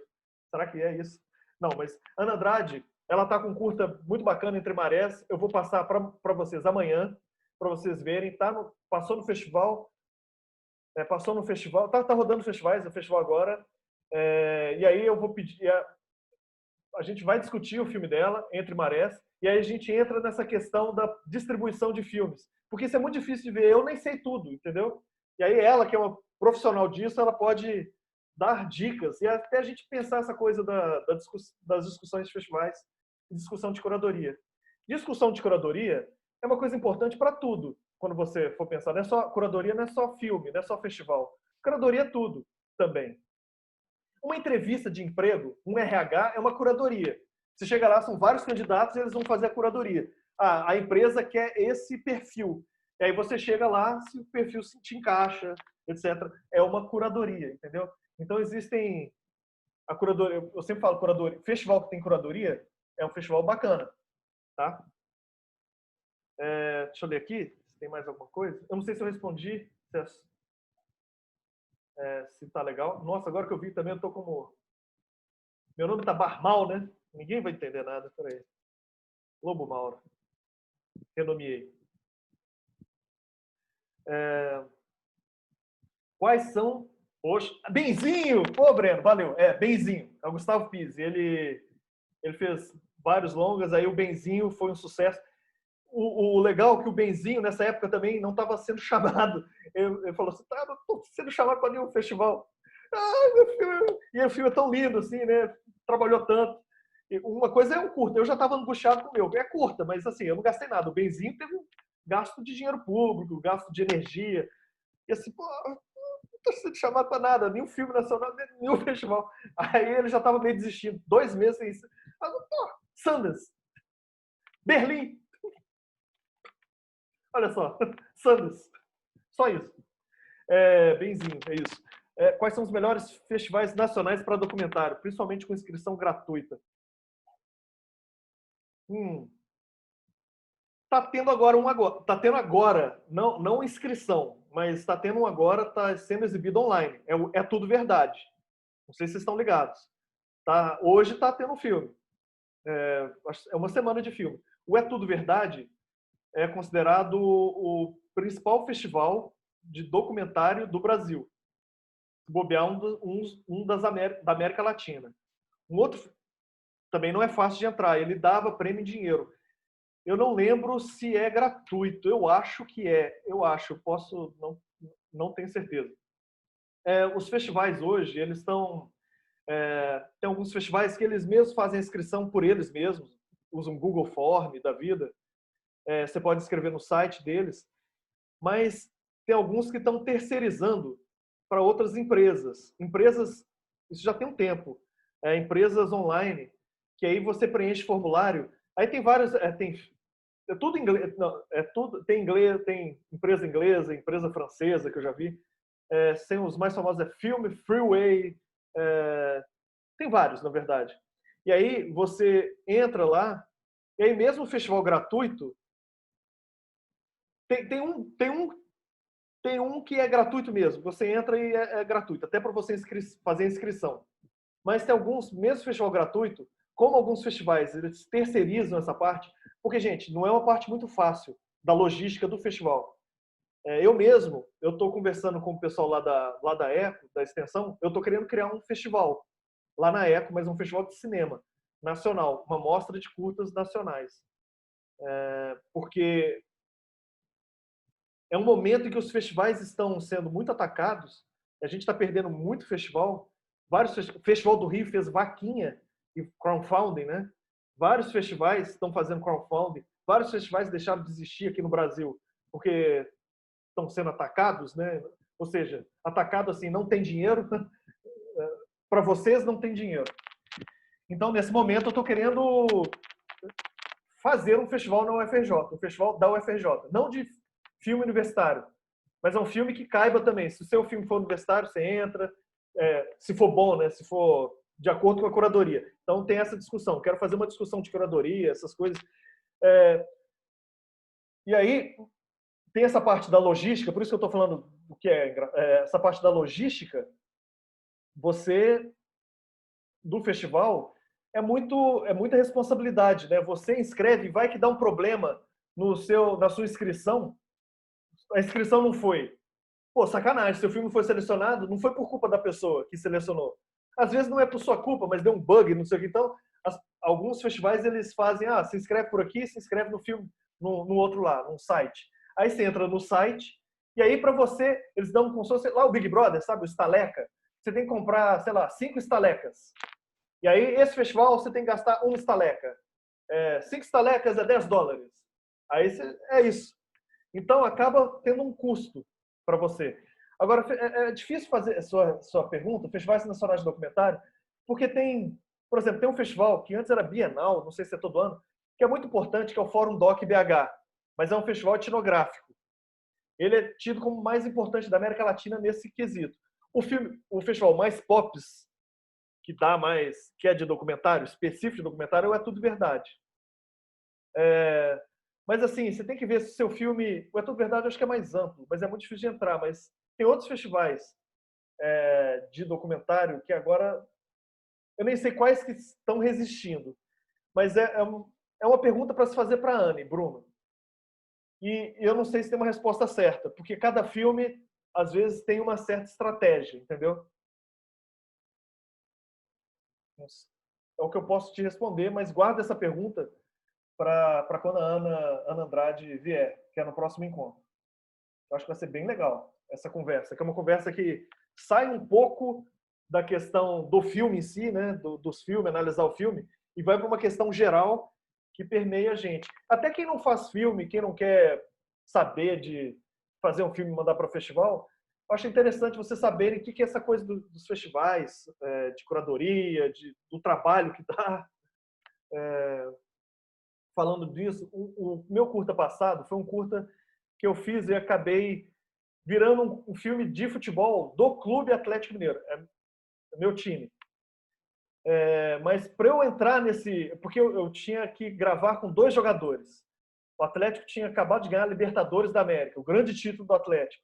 [SPEAKER 1] Será que é isso? Não, mas Ana Andrade, ela tá com um curta muito bacana, Entre Marés. Eu vou passar para vocês amanhã, para vocês verem. Passou no festival. Passou no festival. Tá rodando festivais, o festival agora. E aí eu vou pedir... A gente vai discutir o filme dela, Entre Marés, e aí a gente entra nessa questão da distribuição de filmes. Porque isso é muito difícil de ver. Eu nem sei tudo, entendeu? E aí ela, que é uma profissional disso, ela pode dar dicas e até a gente pensar essa coisa das discussões de festivais e discussão de curadoria. Discussão de curadoria é uma coisa importante para tudo, quando você for pensar. Não é só, curadoria não é só filme, não é só festival. Curadoria é tudo também. Uma entrevista de emprego, um RH, é uma curadoria. Você chega lá, são vários candidatos e eles vão fazer a curadoria. A empresa quer esse perfil. E aí você chega lá, se o perfil te encaixa, etc. É uma curadoria, entendeu? Então existem a curadoria, eu sempre falo curadoria, festival que tem curadoria é um festival bacana, tá? Deixa eu ler aqui, se tem mais alguma coisa. Eu não sei se eu respondi, se tá legal. Nossa, agora que eu vi também eu tô como... Meu nome tá Barmal, né? Ninguém vai entender nada, peraí. Lobo Mauro. Renomeei. Quais são os... Benzinho! Pô, Breno, valeu. Benzinho. É o Gustavo Pizzi. Ele fez vários longas, aí o Benzinho foi um sucesso. O legal é que o Benzinho, nessa época, também não estava sendo chamado. Ele falou assim, não estou sendo chamado para nenhum festival. Meu filme... E o filme é tão lindo, assim, né? Trabalhou tanto. E uma coisa é um curta. Eu já estava angustiado com o meu. É curta, mas assim, eu não gastei nada. O Benzinho teve um gasto de dinheiro público, gasto de energia. E assim, pô, não estou sendo chamado para nada. Nenhum filme nacional, nenhum festival. Aí ele já estava meio desistindo. 2 meses sem isso. Pô, Sundance. Berlim. Olha só, Sundance. Só isso. Benzinho, é isso. Quais são os melhores festivais nacionais para documentário, principalmente com inscrição gratuita? Tá tendo agora tá tendo agora, não inscrição, mas está tendo um agora, tá sendo exibido online. É Tudo Verdade. Não sei se vocês estão ligados. Hoje tá tendo um filme. É uma semana de filme. O É Tudo Verdade é considerado o principal festival de documentário do Brasil. Bobear da América Latina. Um outro também não é fácil de entrar, ele dava prêmio em dinheiro. Eu não lembro se é gratuito, eu acho que é. Posso, não tenho certeza. Os festivais hoje, eles estão... tem alguns festivais que eles mesmos fazem a inscrição por eles mesmos, usam Google Form da vida. Você pode escrever no site deles, mas tem alguns que estão terceirizando para outras empresas. Isso já tem um tempo. Empresas online, que aí você preenche formulário. Aí tem vários... É tudo inglês, tem inglês, tem empresa inglesa, empresa francesa, que eu já vi. Os mais famosos Film, Freeway, tem vários, na verdade. E aí você entra lá, e aí mesmo o festival gratuito, tem um que é gratuito mesmo. Você entra e é gratuito, até para você fazer a inscrição. Mas tem alguns, mesmo festival gratuito, como alguns festivais, eles terceirizam essa parte, porque, gente, não é uma parte muito fácil da logística do festival. Eu mesmo, eu estou conversando com o pessoal lá da ECO, da extensão, eu estou querendo criar um festival lá na ECO, mas um festival de cinema nacional, uma mostra de curtas nacionais. Porque é um momento em que os festivais estão sendo muito atacados, a gente está perdendo muito festival. O Festival do Rio fez vaquinha e crowdfunding, né? Vários festivais estão fazendo crowdfunding, vários festivais deixaram de existir aqui no Brasil porque estão sendo atacados, né? Ou seja, atacado assim, não tem dinheiro, para vocês não tem dinheiro. Então, nesse momento, eu estou querendo fazer um festival na UFRJ, um festival da UFRJ, não de filme universitário, mas é um filme que caiba também. Se o seu filme for universitário, você entra. Se for bom, né? Se for de acordo com a curadoria. Então tem essa discussão. Quero fazer uma discussão de curadoria, essas coisas. E aí tem essa parte da logística, por isso que eu estou falando do que essa parte da logística. Você do festival é muita responsabilidade, né? Você inscreve, vai que dá um problema na sua inscrição. A inscrição não foi. Pô, sacanagem, seu filme foi selecionado, não foi por culpa da pessoa que selecionou. Às vezes não é por sua culpa, mas deu um bug, não sei o que. Então, alguns festivais eles fazem, se inscreve por aqui, se inscreve no filme, no outro lá, num site. Aí você entra no site, e aí para você, eles dão como se fosse lá o Big Brother, sabe, o estaleca. Você tem que comprar, sei lá, 5 estalecas. E aí, esse festival, você tem que gastar 1 estaleca. 5 estalecas é $10. Aí é isso. Então, acaba tendo um custo para você. Agora, é difícil fazer sua pergunta, festivais nacionais de documentário, porque tem, por exemplo, tem um festival que antes era bienal, não sei se é todo ano, que é muito importante, que é o Fórum Doc BH, mas é um festival etnográfico. Ele é tido como o mais importante da América Latina nesse quesito. O festival mais pops, que é de documentário, específico de documentário, é Tudo Verdade. Mas assim, você tem que ver se o seu filme... O É Tudo Verdade eu acho que é mais amplo, mas é muito difícil de entrar. Mas tem outros festivais de documentário que agora... Eu nem sei quais que estão resistindo. Mas é uma pergunta para se fazer para a Anne, Bruno. E eu não sei se tem uma resposta certa, porque cada filme, às vezes, tem uma certa estratégia, entendeu? É o que eu posso te responder, mas guarda essa pergunta para quando a Ana Andrade vier, que é no próximo encontro. Eu acho que vai ser bem legal essa conversa, que é uma conversa que sai um pouco da questão do filme em si, né, dos filmes, analisar o filme, e vai para uma questão geral que permeia a gente. Até quem não faz filme, quem não quer saber de fazer um filme e mandar para o festival, eu acho interessante vocês saberem o que é essa coisa dos festivais, de curadoria, do trabalho que dá. Falando disso, o meu curta passado foi um curta que eu fiz e acabei virando um filme de futebol do Clube Atlético Mineiro. É meu time. Mas para eu entrar nesse... Porque eu tinha que gravar com 2 jogadores. O Atlético tinha acabado de ganhar a Libertadores da América, o grande título do Atlético.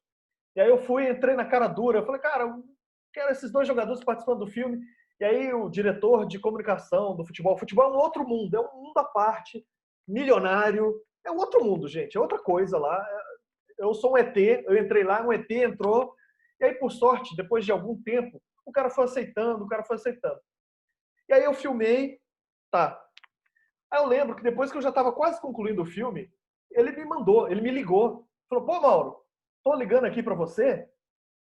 [SPEAKER 1] E aí eu entrei na cara dura, eu falei, cara, eu quero esses 2 jogadores participando do filme. E aí o diretor de comunicação do futebol é um outro mundo, é um mundo à parte, milionário, é um outro mundo, gente, é outra coisa lá. Eu sou um ET, eu entrei lá, um ET entrou, e aí, por sorte, depois de algum tempo, o cara foi aceitando. E aí eu filmei, tá. Aí eu lembro que depois que eu já estava quase concluindo o filme, ele me ligou, falou, pô, Mauro, tô ligando aqui para você,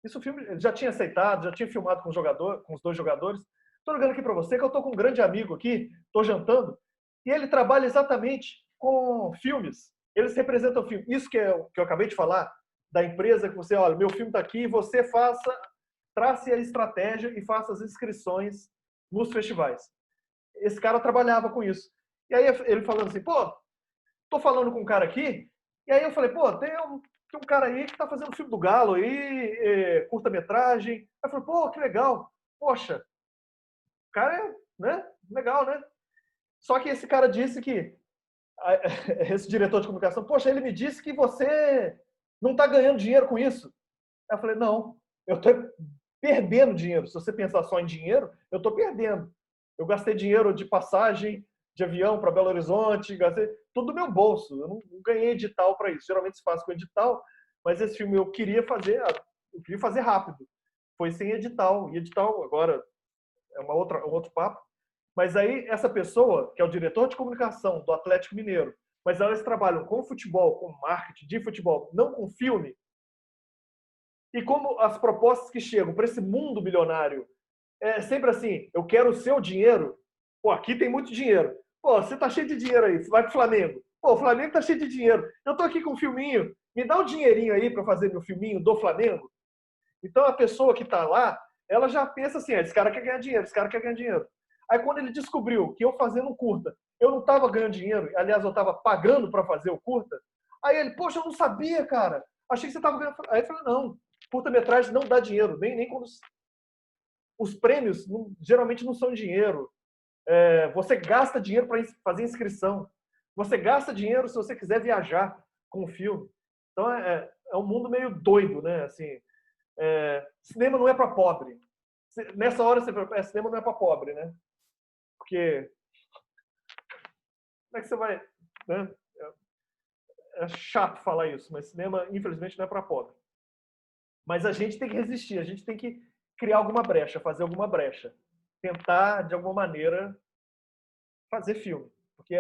[SPEAKER 1] isso o filme já tinha aceitado, já tinha filmado com os 2 jogadores, tô ligando aqui para você que eu tô com um grande amigo aqui, tô jantando, e ele trabalha exatamente com filmes, eles representam o filme. Isso que eu acabei de falar, da empresa que você, olha, meu filme está aqui, você trace a estratégia e faça as inscrições nos festivais. Esse cara trabalhava com isso. E aí ele falando assim, pô, tô falando com um cara aqui, e aí eu falei, pô, tem um cara aí que tá fazendo filme do Galo aí, curta-metragem. Aí eu falei, pô, que legal. Poxa, o cara é, né, legal, né? Só que esse cara disse que, esse diretor de comunicação, poxa, ele me disse que você não está ganhando dinheiro com isso. Aí eu falei, não, eu estou perdendo dinheiro. Se você pensar só em dinheiro, eu estou perdendo. Eu gastei dinheiro de passagem, de avião para Belo Horizonte, gastei tudo do meu bolso. Eu não ganhei edital para isso. Geralmente se faz com edital, mas esse filme eu queria fazer rápido. Foi sem edital. E edital agora é um outro papo. Mas aí, essa pessoa, que é o diretor de comunicação do Atlético Mineiro, mas elas trabalham com futebol, com marketing de futebol, não com filme. E como as propostas que chegam para esse mundo milionário é sempre assim, eu quero o seu dinheiro. Pô, aqui tem muito dinheiro. Pô, você tá cheio de dinheiro aí, vai pro Flamengo. Pô, o Flamengo tá cheio de dinheiro. Eu tô aqui com um filminho, me dá um dinheirinho aí para fazer meu filminho do Flamengo. Então, a pessoa que tá lá, ela já pensa assim, esse cara quer ganhar dinheiro, esse cara quer ganhar dinheiro. Aí quando ele descobriu que eu fazendo um curta, eu não estava ganhando dinheiro, aliás, eu estava pagando para fazer o curta, aí ele, poxa, eu não sabia, cara. Achei que você estava ganhando. Aí eu falei, não, curta-metragem não dá dinheiro, nem quando... os prêmios geralmente não são dinheiro. Você gasta dinheiro para fazer inscrição. Você gasta dinheiro se você quiser viajar com o filme. Então é um mundo meio doido, né? Assim, cinema não é para pobre. Nessa hora você fala, cinema não é para pobre, né? Porque como é que você vai, né? É chato falar isso, mas cinema infelizmente não é para pobre. Mas a gente tem que resistir, a gente tem que criar alguma brecha, fazer alguma brecha, tentar de alguma maneira fazer filme, porque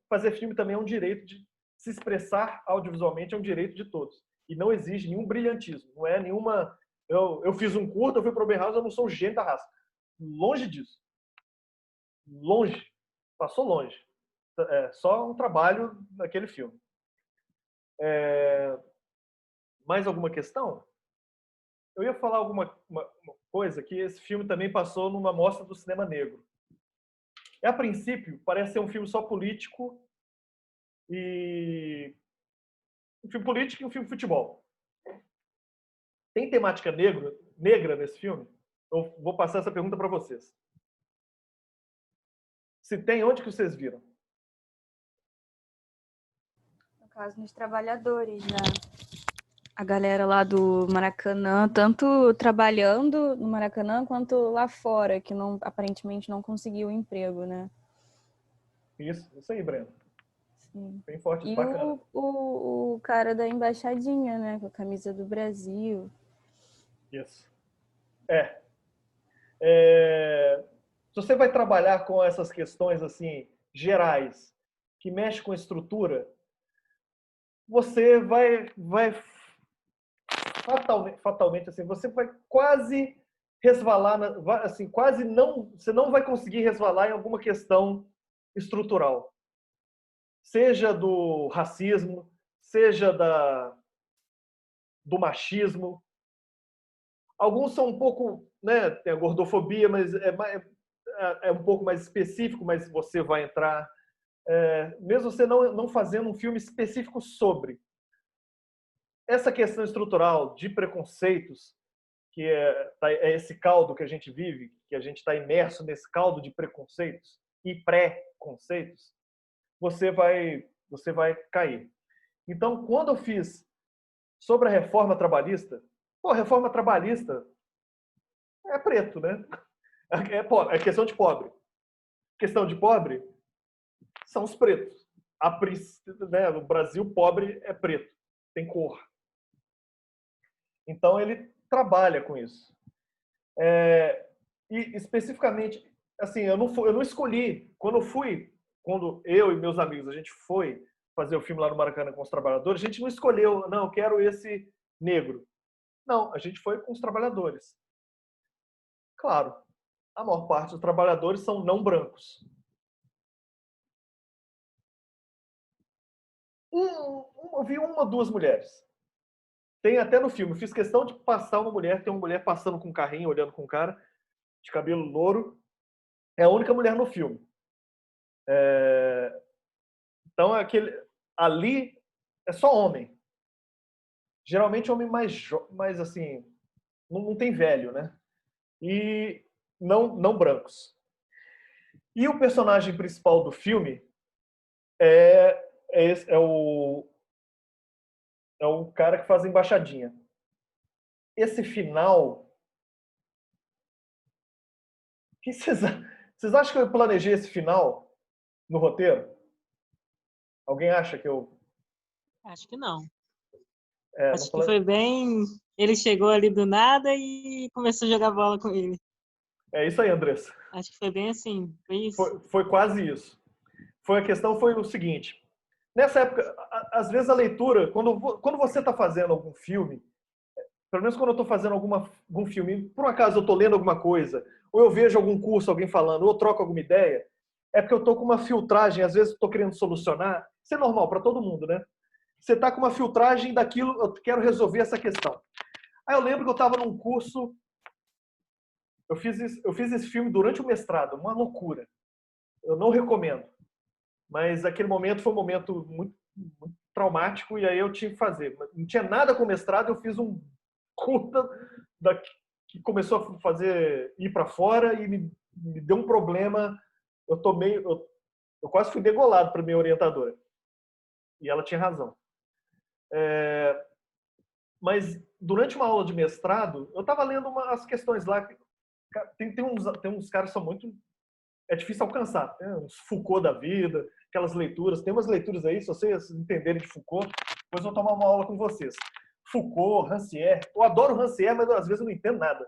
[SPEAKER 1] fazer filme também é um direito de se expressar audiovisualmente, é um direito de todos e não exige nenhum brilhantismo, não é nenhuma eu fiz um curta, eu fui pro Oberhouse, eu não sou o gênio da raça, longe disso, longe, passou longe, só um trabalho naquele filme. Mais alguma questão? Eu ia falar uma coisa que esse filme também passou numa mostra do cinema negro. A princípio, parece ser um filme só político e um filme político e um filme de futebol. Tem temática negra nesse filme? Eu vou passar essa pergunta para vocês. Se tem, onde que vocês viram?
[SPEAKER 2] No caso, nos trabalhadores, né? A galera lá do Maracanã, tanto trabalhando no Maracanã quanto lá fora, que aparentemente não conseguiu emprego, né?
[SPEAKER 1] Isso aí, Breno.
[SPEAKER 2] Sim.
[SPEAKER 1] Bem forte,
[SPEAKER 2] E
[SPEAKER 1] bacana.
[SPEAKER 2] o cara da embaixadinha, né? Com a camisa do Brasil.
[SPEAKER 1] Isso. Se você vai trabalhar com essas questões assim gerais, que mexe com estrutura, você vai fatalmente assim, você vai quase resvalar, assim, quase não, você não vai conseguir resvalar em alguma questão estrutural, seja do racismo, seja do machismo. Alguns são um pouco, né, tem a gordofobia, mas é um pouco mais específico, mas você vai entrar, mesmo você não fazendo um filme específico sobre essa questão estrutural de preconceitos, que é esse caldo que a gente vive, que a gente está imerso nesse caldo de preconceitos e pré-conceitos, você vai cair. Então, quando eu fiz sobre a reforma trabalhista, a reforma trabalhista é preto, né? É questão de pobre. Questão de pobre são os pretos. No Brasil, pobre é preto, tem cor. Então, ele trabalha com isso. E, especificamente, assim, eu não escolhi. Quando eu e meus amigos, a gente foi fazer o filme lá no Maracanã com os trabalhadores, a gente não escolheu, não, eu quero esse negro. Não, a gente foi com os trabalhadores. Claro, a maior parte dos trabalhadores são não brancos. Eu vi uma ou duas mulheres. Tem até no filme. Eu fiz questão de passar uma mulher. Tem uma mulher passando com um carrinho, olhando com um cara de cabelo louro. É a única mulher no filme. Então, ali é só homem. Geralmente, homem mais assim, não tem velho, né? E não brancos. E o personagem principal do filme é o cara que faz a embaixadinha. Esse final... Vocês acham que eu planejei esse final no roteiro? Alguém acha que eu...
[SPEAKER 4] Acho que não.
[SPEAKER 1] Acho
[SPEAKER 4] que foi bem... Ele chegou ali do nada e começou a jogar bola com ele.
[SPEAKER 1] É isso aí, Andressa.
[SPEAKER 4] Acho que foi bem assim. Foi isso.
[SPEAKER 1] Foi quase isso. A questão foi o seguinte. Nessa época, às vezes a leitura, quando você está fazendo algum filme, pelo menos quando eu estou fazendo algum filme, por um acaso eu estou lendo alguma coisa, ou eu vejo algum curso, alguém falando, ou eu troco alguma ideia, é porque eu estou com uma filtragem, às vezes estou querendo solucionar. Isso é normal para todo mundo, né? Você está com uma filtragem daquilo, eu quero resolver essa questão. Aí eu lembro que eu estava num curso, eu fiz esse filme durante o mestrado, uma loucura. Eu não recomendo. Mas aquele momento foi um momento muito, muito traumático e aí eu tinha que fazer. Não tinha nada com mestrado, eu fiz um curta que começou a ir para fora e me deu um problema. Eu quase fui degolado para minha orientadora. E ela tinha razão. Mas durante uma aula de mestrado, eu estava lendo as questões lá. Tem uns caras que são muito... É difícil alcançar. Tem uns Foucault da vida, aquelas leituras. Tem umas leituras aí, se vocês entenderem de Foucault, depois eu vou tomar uma aula com vocês. Foucault, Rancière. Eu adoro Rancière, mas às vezes eu não entendo nada.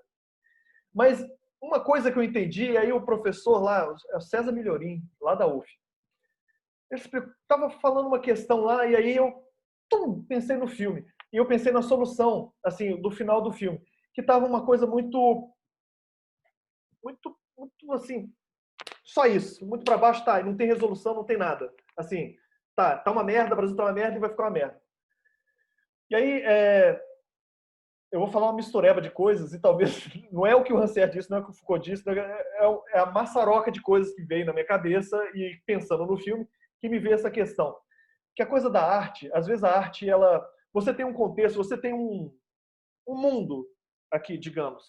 [SPEAKER 1] Mas uma coisa que eu entendi, aí o professor lá, o César Milhorim, lá da UF, ele estava falando uma questão lá, e aí eu pensei no filme. E eu pensei na solução, assim, do final do filme, que estava uma coisa muito, assim, só isso, muito para baixo, tá, e não tem resolução, não tem nada. Assim, tá uma merda, o Brasil tá uma merda e vai ficar uma merda. E aí, eu vou falar uma mistureba de coisas, e talvez não é o que o Rancière disse, não é o que o Foucault disse, é a maçaroca de coisas que veio na minha cabeça, e pensando no filme, que me veio essa questão. Que a coisa da arte, às vezes a arte, você tem um contexto, você tem um mundo aqui, digamos.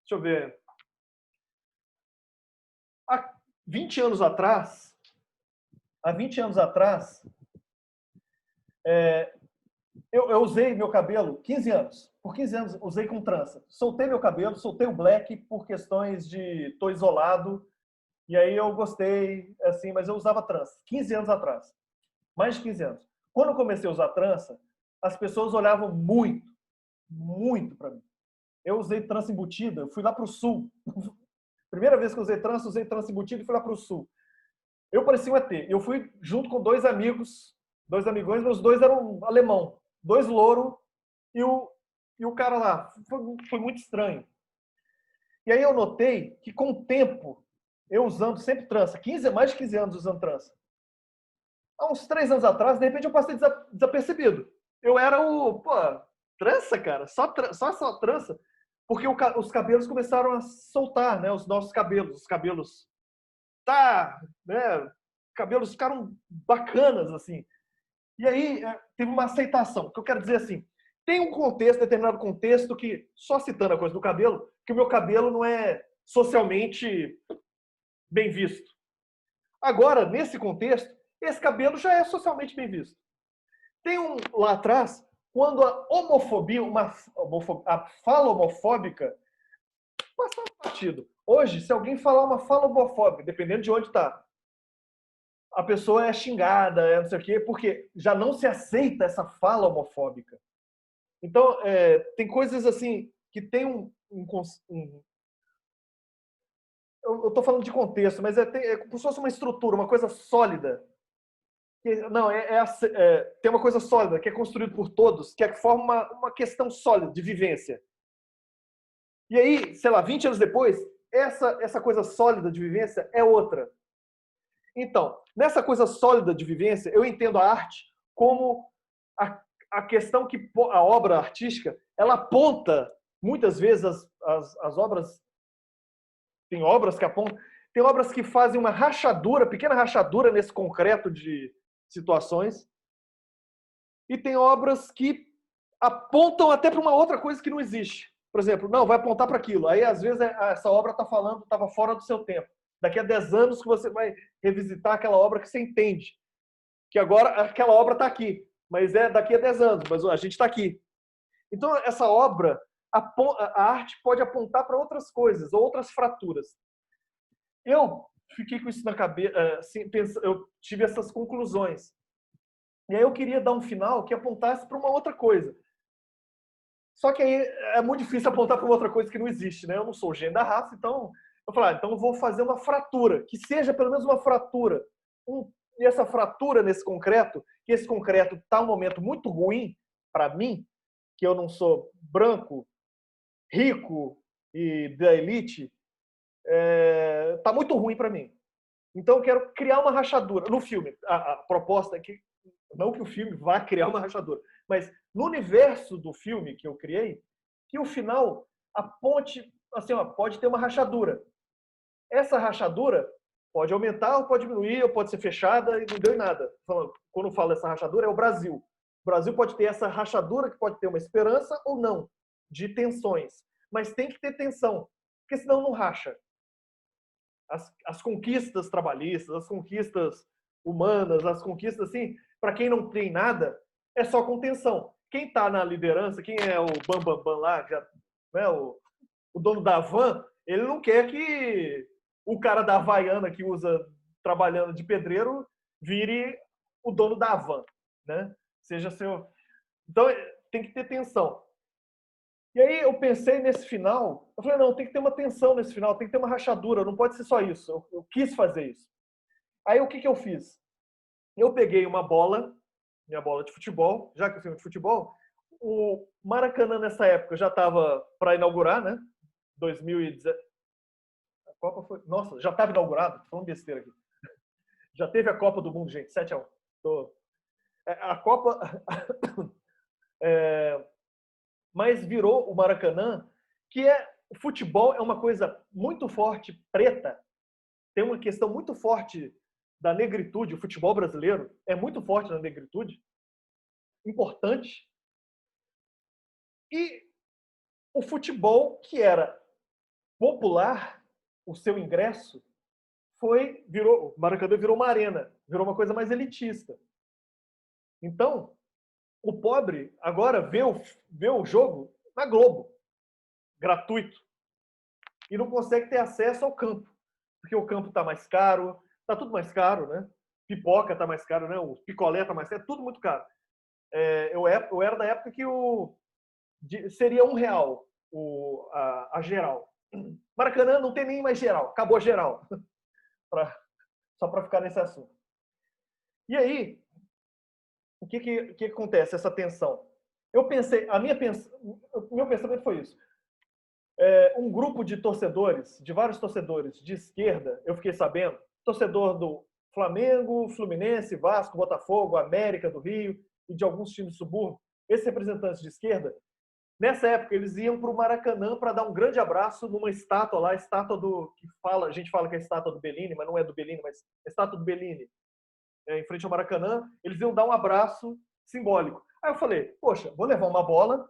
[SPEAKER 1] Deixa eu ver. Há 20 anos atrás, eu usei meu cabelo 15 anos. Por 15 anos usei com trança. Soltei meu cabelo, soltei o black por questões de tô isolado. E aí eu gostei, assim, mas eu usava trança. 15 anos atrás. Mais de 15 anos. Quando eu comecei a usar trança, as pessoas olhavam muito, muito para mim. Eu usei trança embutida, eu fui lá para o sul. Primeira vez que eu usei trança embutida e fui lá para o sul. Eu parecia um ET. Eu fui junto com dois amigões, meus dois eram alemão. 2 louro e o cara lá. Foi muito estranho. E aí eu notei que com o tempo, eu usando sempre trança, mais de 15 anos usando trança. Há uns 3 anos atrás, de repente eu passei desapercebido. Eu era trança, cara, só trança. Porque os cabelos começaram a soltar, né? Os nossos cabelos, né? Cabelos ficaram bacanas, assim. E aí teve uma aceitação. O que eu quero dizer assim, tem um contexto, determinado contexto, que, só citando a coisa do cabelo, que o meu cabelo não é socialmente bem visto. Agora, nesse contexto, esse cabelo já é socialmente bem visto. Tem lá atrás, quando a homofobia, a fala homofóbica, passava batido. Hoje, se alguém falar uma fala homofóbica, dependendo de onde está, a pessoa é xingada, não sei o quê, porque já não se aceita essa fala homofóbica. Então, tem coisas assim que tem eu estou falando de contexto, mas é como se fosse uma estrutura, uma coisa sólida. Não, tem uma coisa sólida que é construída por todos, que forma uma questão sólida de vivência. E aí, sei lá, 20 anos depois, essa coisa sólida de vivência é outra. Então, nessa coisa sólida de vivência, eu entendo a arte como a questão que a obra artística, ela aponta, muitas vezes, as obras, tem obras que apontam, tem obras que fazem uma rachadura, pequena rachadura nesse concreto de situações, e tem obras que apontam até para uma outra coisa que não existe. Por exemplo, não, vai apontar para aquilo. Aí, às vezes, essa obra estava fora do seu tempo. Daqui a 10 anos que você vai revisitar aquela obra que você entende. Que agora aquela obra está aqui, mas é daqui a 10 anos, mas a gente está aqui. Então, essa obra, a arte pode apontar para outras coisas, outras fraturas. Eu fiquei com isso na cabeça, assim, eu tive essas conclusões. E aí eu queria dar um final que apontasse para uma outra coisa. Só que aí é muito difícil apontar para uma outra coisa que não existe, né? Eu não sou o gênio da raça, então eu falei, então eu vou fazer uma fratura, que seja pelo menos uma fratura. E essa fratura nesse concreto, que esse concreto está um momento muito ruim para mim, que eu não sou branco, rico e da elite, está muito ruim para mim. Então eu quero criar uma rachadura. No filme, a proposta é que, não que o filme vá criar uma rachadura, mas no universo do filme que eu criei, que o final, a ponte, assim, pode ter uma rachadura. Essa rachadura pode aumentar ou pode diminuir, ou pode ser fechada e não deu em nada. Quando eu falo essa rachadura, é o Brasil. O Brasil pode ter essa rachadura que pode ter uma esperança ou não, de tensões. mas tem que ter tensão, porque senão não racha. As conquistas trabalhistas, as conquistas humanas, as conquistas assim, para quem não tem nada, é só com tensão. Quem está na liderança, quem é o bambambam lá, já, né, o dono da van, ele não quer que o cara da Havaiana que usa trabalhando de pedreiro vire o dono da van, né? Seja seu. Então tem que ter tensão. E aí eu pensei nesse final, eu falei, não, tem que ter uma tensão nesse final, tem que ter uma rachadura, não pode ser só isso. Eu quis fazer isso. Aí o que eu fiz? Eu peguei uma bola, minha bola de futebol, já que eu filme de futebol, o Maracanã nessa época já estava para inaugurar, né? 2017. A Copa foi. Nossa, já estava inaugurado, tô falando besteira aqui. Já teve a Copa do Mundo, gente, 7-1. A Copa. Mas virou o Maracanã, que o futebol é uma coisa muito forte, preta. Tem uma questão muito forte da negritude. O futebol brasileiro é muito forte na negritude, importante. E o futebol, que era popular, o seu ingresso, o Maracanã virou uma arena, virou uma coisa mais elitista. Então, o pobre agora vê o jogo na Globo, gratuito, e não consegue ter acesso ao campo, porque o campo está mais caro, está tudo mais caro, né? Pipoca está mais caro, né? O picolé está mais caro, é tudo muito caro. Eu era da época que seria R$1 a geral. Maracanã não tem nem mais geral, acabou a geral. Só para ficar nesse assunto. E aí, o que acontece, essa tensão? Eu pensei, o meu pensamento foi isso. Um grupo de torcedores, de vários torcedores de esquerda, eu fiquei sabendo, torcedor do Flamengo, Fluminense, Vasco, Botafogo, América do Rio e de alguns times de subúrbio, esses representantes de esquerda, nessa época eles iam para o Maracanã para dar um grande abraço numa estátua lá, estátua a gente fala que é a estátua do Bellini, mas não é do Bellini, mas é a estátua do Bellini, em frente ao Maracanã, eles iam dar um abraço simbólico. Aí eu falei, poxa, vou levar uma bola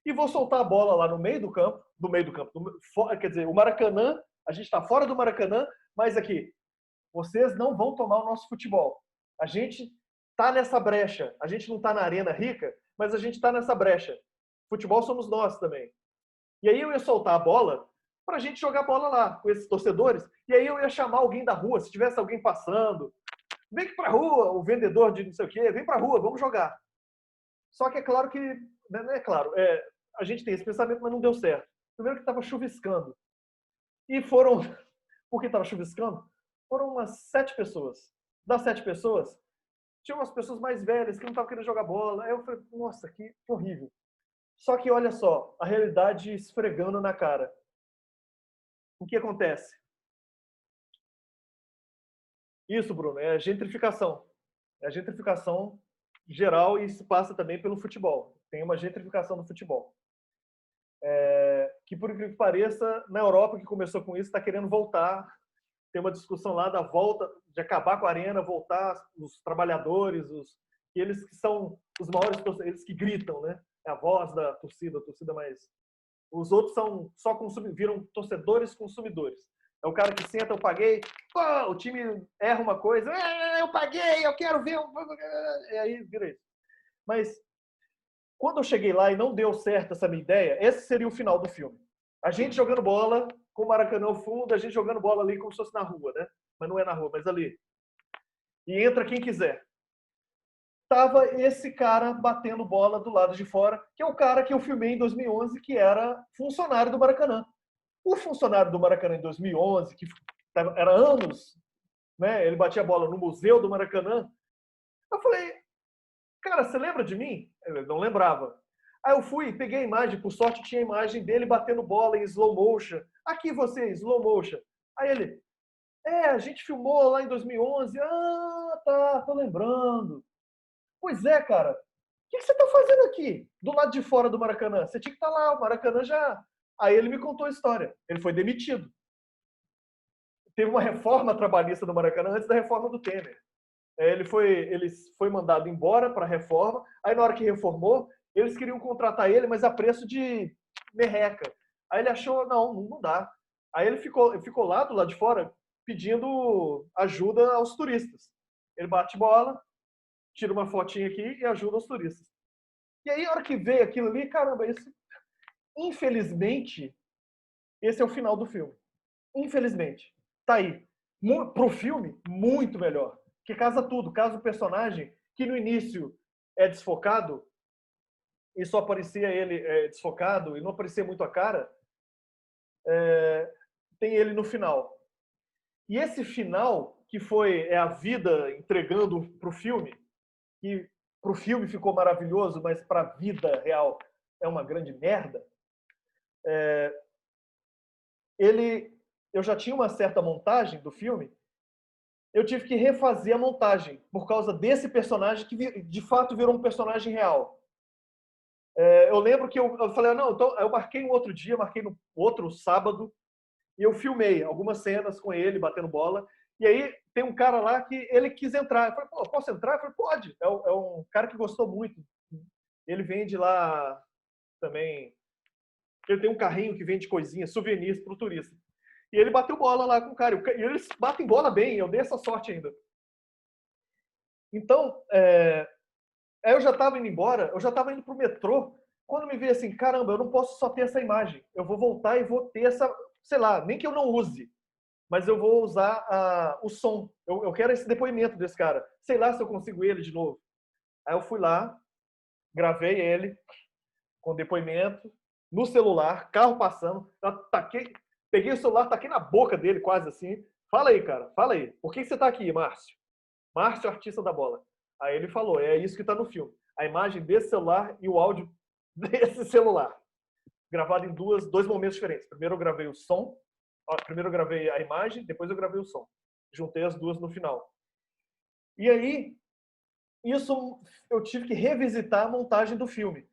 [SPEAKER 1] e vou soltar a bola lá no meio do campo, quer dizer, o Maracanã, a gente está fora do Maracanã, mas aqui, vocês não vão tomar o nosso futebol. A gente está nessa brecha, a gente não está na arena rica, mas a gente está nessa brecha. Futebol somos nós também. E aí eu ia soltar a bola para a gente jogar bola lá com esses torcedores, e aí eu ia chamar alguém da rua, se tivesse alguém passando, vem aqui pra rua, o vendedor de não sei o quê, vem pra rua, vamos jogar. Só que é claro que, não é claro, a gente tem esse pensamento, mas não deu certo. Primeiro que estava chuviscando. E porque estava chuviscando, foram umas 7 pessoas. Das 7 pessoas, tinha umas pessoas mais velhas que não estavam querendo jogar bola. Aí eu falei, nossa, que horrível. Só que olha só, a realidade esfregando na cara. O que acontece? Isso, Bruno, é gentrificação. É a gentrificação geral e isso passa também pelo futebol. Tem uma gentrificação do futebol. Que, por incrível que pareça, na Europa, que começou com isso, está querendo voltar. Tem uma discussão lá da volta, de acabar com a arena, voltar os trabalhadores, eles que são os maiores, eles que gritam, né? É a voz da torcida, a torcida mais... Os outros são só viram torcedores consumidores. É o cara que senta, eu paguei, pô, o time erra uma coisa, eu paguei, eu quero ver, e aí vira isso. Mas quando eu cheguei lá e não deu certo essa minha ideia, esse seria o final do filme. A gente jogando bola, com o Maracanã ao fundo, a gente jogando bola ali como se fosse na rua, né? Mas não é na rua, mas ali. E entra quem quiser. Tava esse cara batendo bola do lado de fora, que é o cara que eu filmei em 2011, que era funcionário do Maracanã. O funcionário do Maracanã em 2011, que era anos, né? Ele batia a bola no Museu do Maracanã. Eu falei, cara, você lembra de mim? Ele não lembrava. Aí eu fui, peguei a imagem, por sorte tinha a imagem dele batendo bola em slow motion. Aqui você, slow motion. Aí ele, a gente filmou lá em 2011. Ah, tá, tô lembrando. Pois é, cara. O que você tá fazendo aqui, do lado de fora do Maracanã? Você tinha que estar lá, o Maracanã já... Aí ele me contou a história. Ele foi demitido. Teve uma reforma trabalhista no Maracanã antes da reforma do Temer. Ele foi mandado embora para a reforma. Aí, na hora que reformou, eles queriam contratar ele, mas a preço de merreca. Aí ele achou, não dá. Aí ele ficou lá do lado de fora pedindo ajuda aos turistas. Ele bate bola, tira uma fotinha aqui e ajuda os turistas. E aí, a hora que veio aquilo ali, caramba, infelizmente, esse é o final do filme. Infelizmente. Tá aí. Pro filme, muito melhor. Que casa tudo. Casa o personagem que no início é desfocado e só aparecia ele desfocado e não aparecia muito a cara, tem ele no final. E esse final, que foi a vida entregando pro filme, que pro filme ficou maravilhoso, mas pra vida real é uma grande merda, eu já tinha uma certa montagem do filme, eu tive que refazer a montagem por causa desse personagem que de fato virou um personagem real. Eu lembro que eu falei, não, então eu marquei um outro dia, marquei no outro sábado, e eu filmei algumas cenas com ele batendo bola. E aí tem um cara lá que ele quis entrar. Eu falei, pô, posso entrar? Eu falei, pode. É um cara que gostou muito. Ele vende lá também. Ele tem um carrinho que vende coisinhas, souvenirs para o turista. E ele bateu bola lá com o cara. E eles batem bola bem, eu dei essa sorte ainda. Então, aí eu já estava indo embora, eu já estava indo para o metrô, quando me veio assim, caramba, eu não posso só ter essa imagem. Eu vou voltar e vou ter essa, sei lá, nem que eu não use, mas eu vou usar o som. Eu quero esse depoimento desse cara. Sei lá se eu consigo ele de novo. Aí eu fui lá, gravei ele com depoimento, no celular, carro passando, peguei o celular, taquei na boca dele quase assim. Fala aí, cara, fala aí. Por que você está aqui, Márcio? Márcio, artista da bola. Aí ele falou, é isso que está no filme. A imagem desse celular e o áudio desse celular. Gravado em dois momentos diferentes. Primeiro eu gravei o som, primeiro eu gravei a imagem, depois eu gravei o som. Juntei as duas no final. E aí, isso eu tive que revisitar a montagem do filme.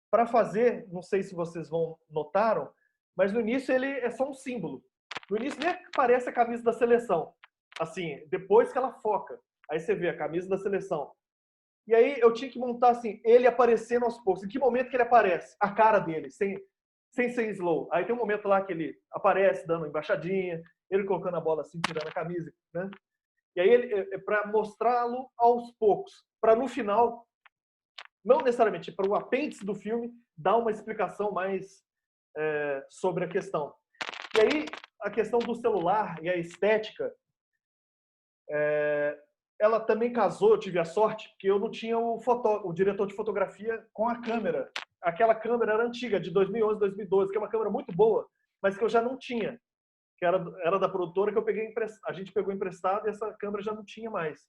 [SPEAKER 1] Para fazer, não sei se vocês notaram, mas no início ele é só um símbolo. No início nem aparece a camisa da seleção. Assim, depois que ela foca. Aí você vê a camisa da seleção. E aí eu tinha que montar assim, ele aparecendo aos poucos. Em que momento que ele aparece? A cara dele, sem ser slow. Aí tem um momento lá que ele aparece dando uma embaixadinha, ele colocando a bola assim, tirando a camisa, né? E aí ele para mostrá-lo aos poucos, para no final, não necessariamente para o apêndice do filme, dar uma explicação mais sobre a questão. E aí a questão do celular e a estética, ela também casou, eu tive a sorte, que eu não tinha o diretor de fotografia com a câmera. Aquela câmera era antiga, de 2011, 2012, que é uma câmera muito boa, mas que eu já não tinha. Que era da produtora que a gente pegou emprestado e essa câmera já não tinha mais.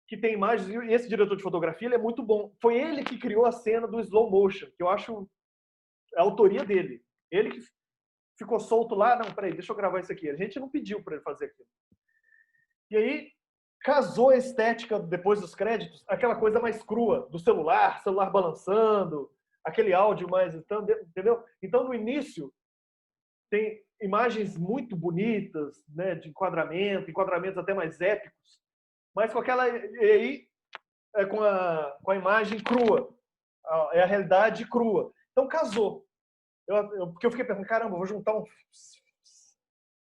[SPEAKER 1] Que tem imagens, e esse diretor de fotografia ele é muito bom. Foi ele que criou a cena do slow motion, que eu acho a autoria dele. Ele que ficou solto lá, não, peraí, deixa eu gravar isso aqui. A gente não pediu para ele fazer aquilo. E aí, casou a estética, depois dos créditos, aquela coisa mais crua, do celular balançando, aquele áudio mais, entendeu? Então, no início, tem imagens muito bonitas, né, de enquadramentos até mais épicos, mas com aquela, e aí, com a imagem crua, é a realidade crua. Então, casou. Porque eu fiquei pensando, caramba, eu vou juntar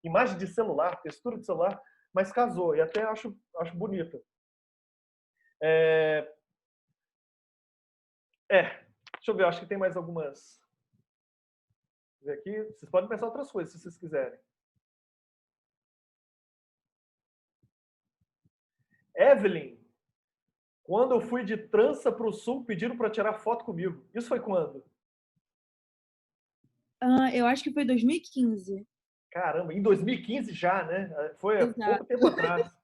[SPEAKER 1] imagem de celular, textura de celular, mas casou, e até acho bonita. Deixa eu ver, acho que tem mais algumas. Deixa eu ver aqui. Vocês podem pensar outras coisas, se vocês quiserem. Evelyn, quando eu fui de trança para o sul, pediram para tirar foto comigo. Isso foi quando?
[SPEAKER 2] Eu acho que foi 2015.
[SPEAKER 1] Caramba, em 2015 já, né? Foi há
[SPEAKER 2] Exato.
[SPEAKER 1] pouco tempo atrás.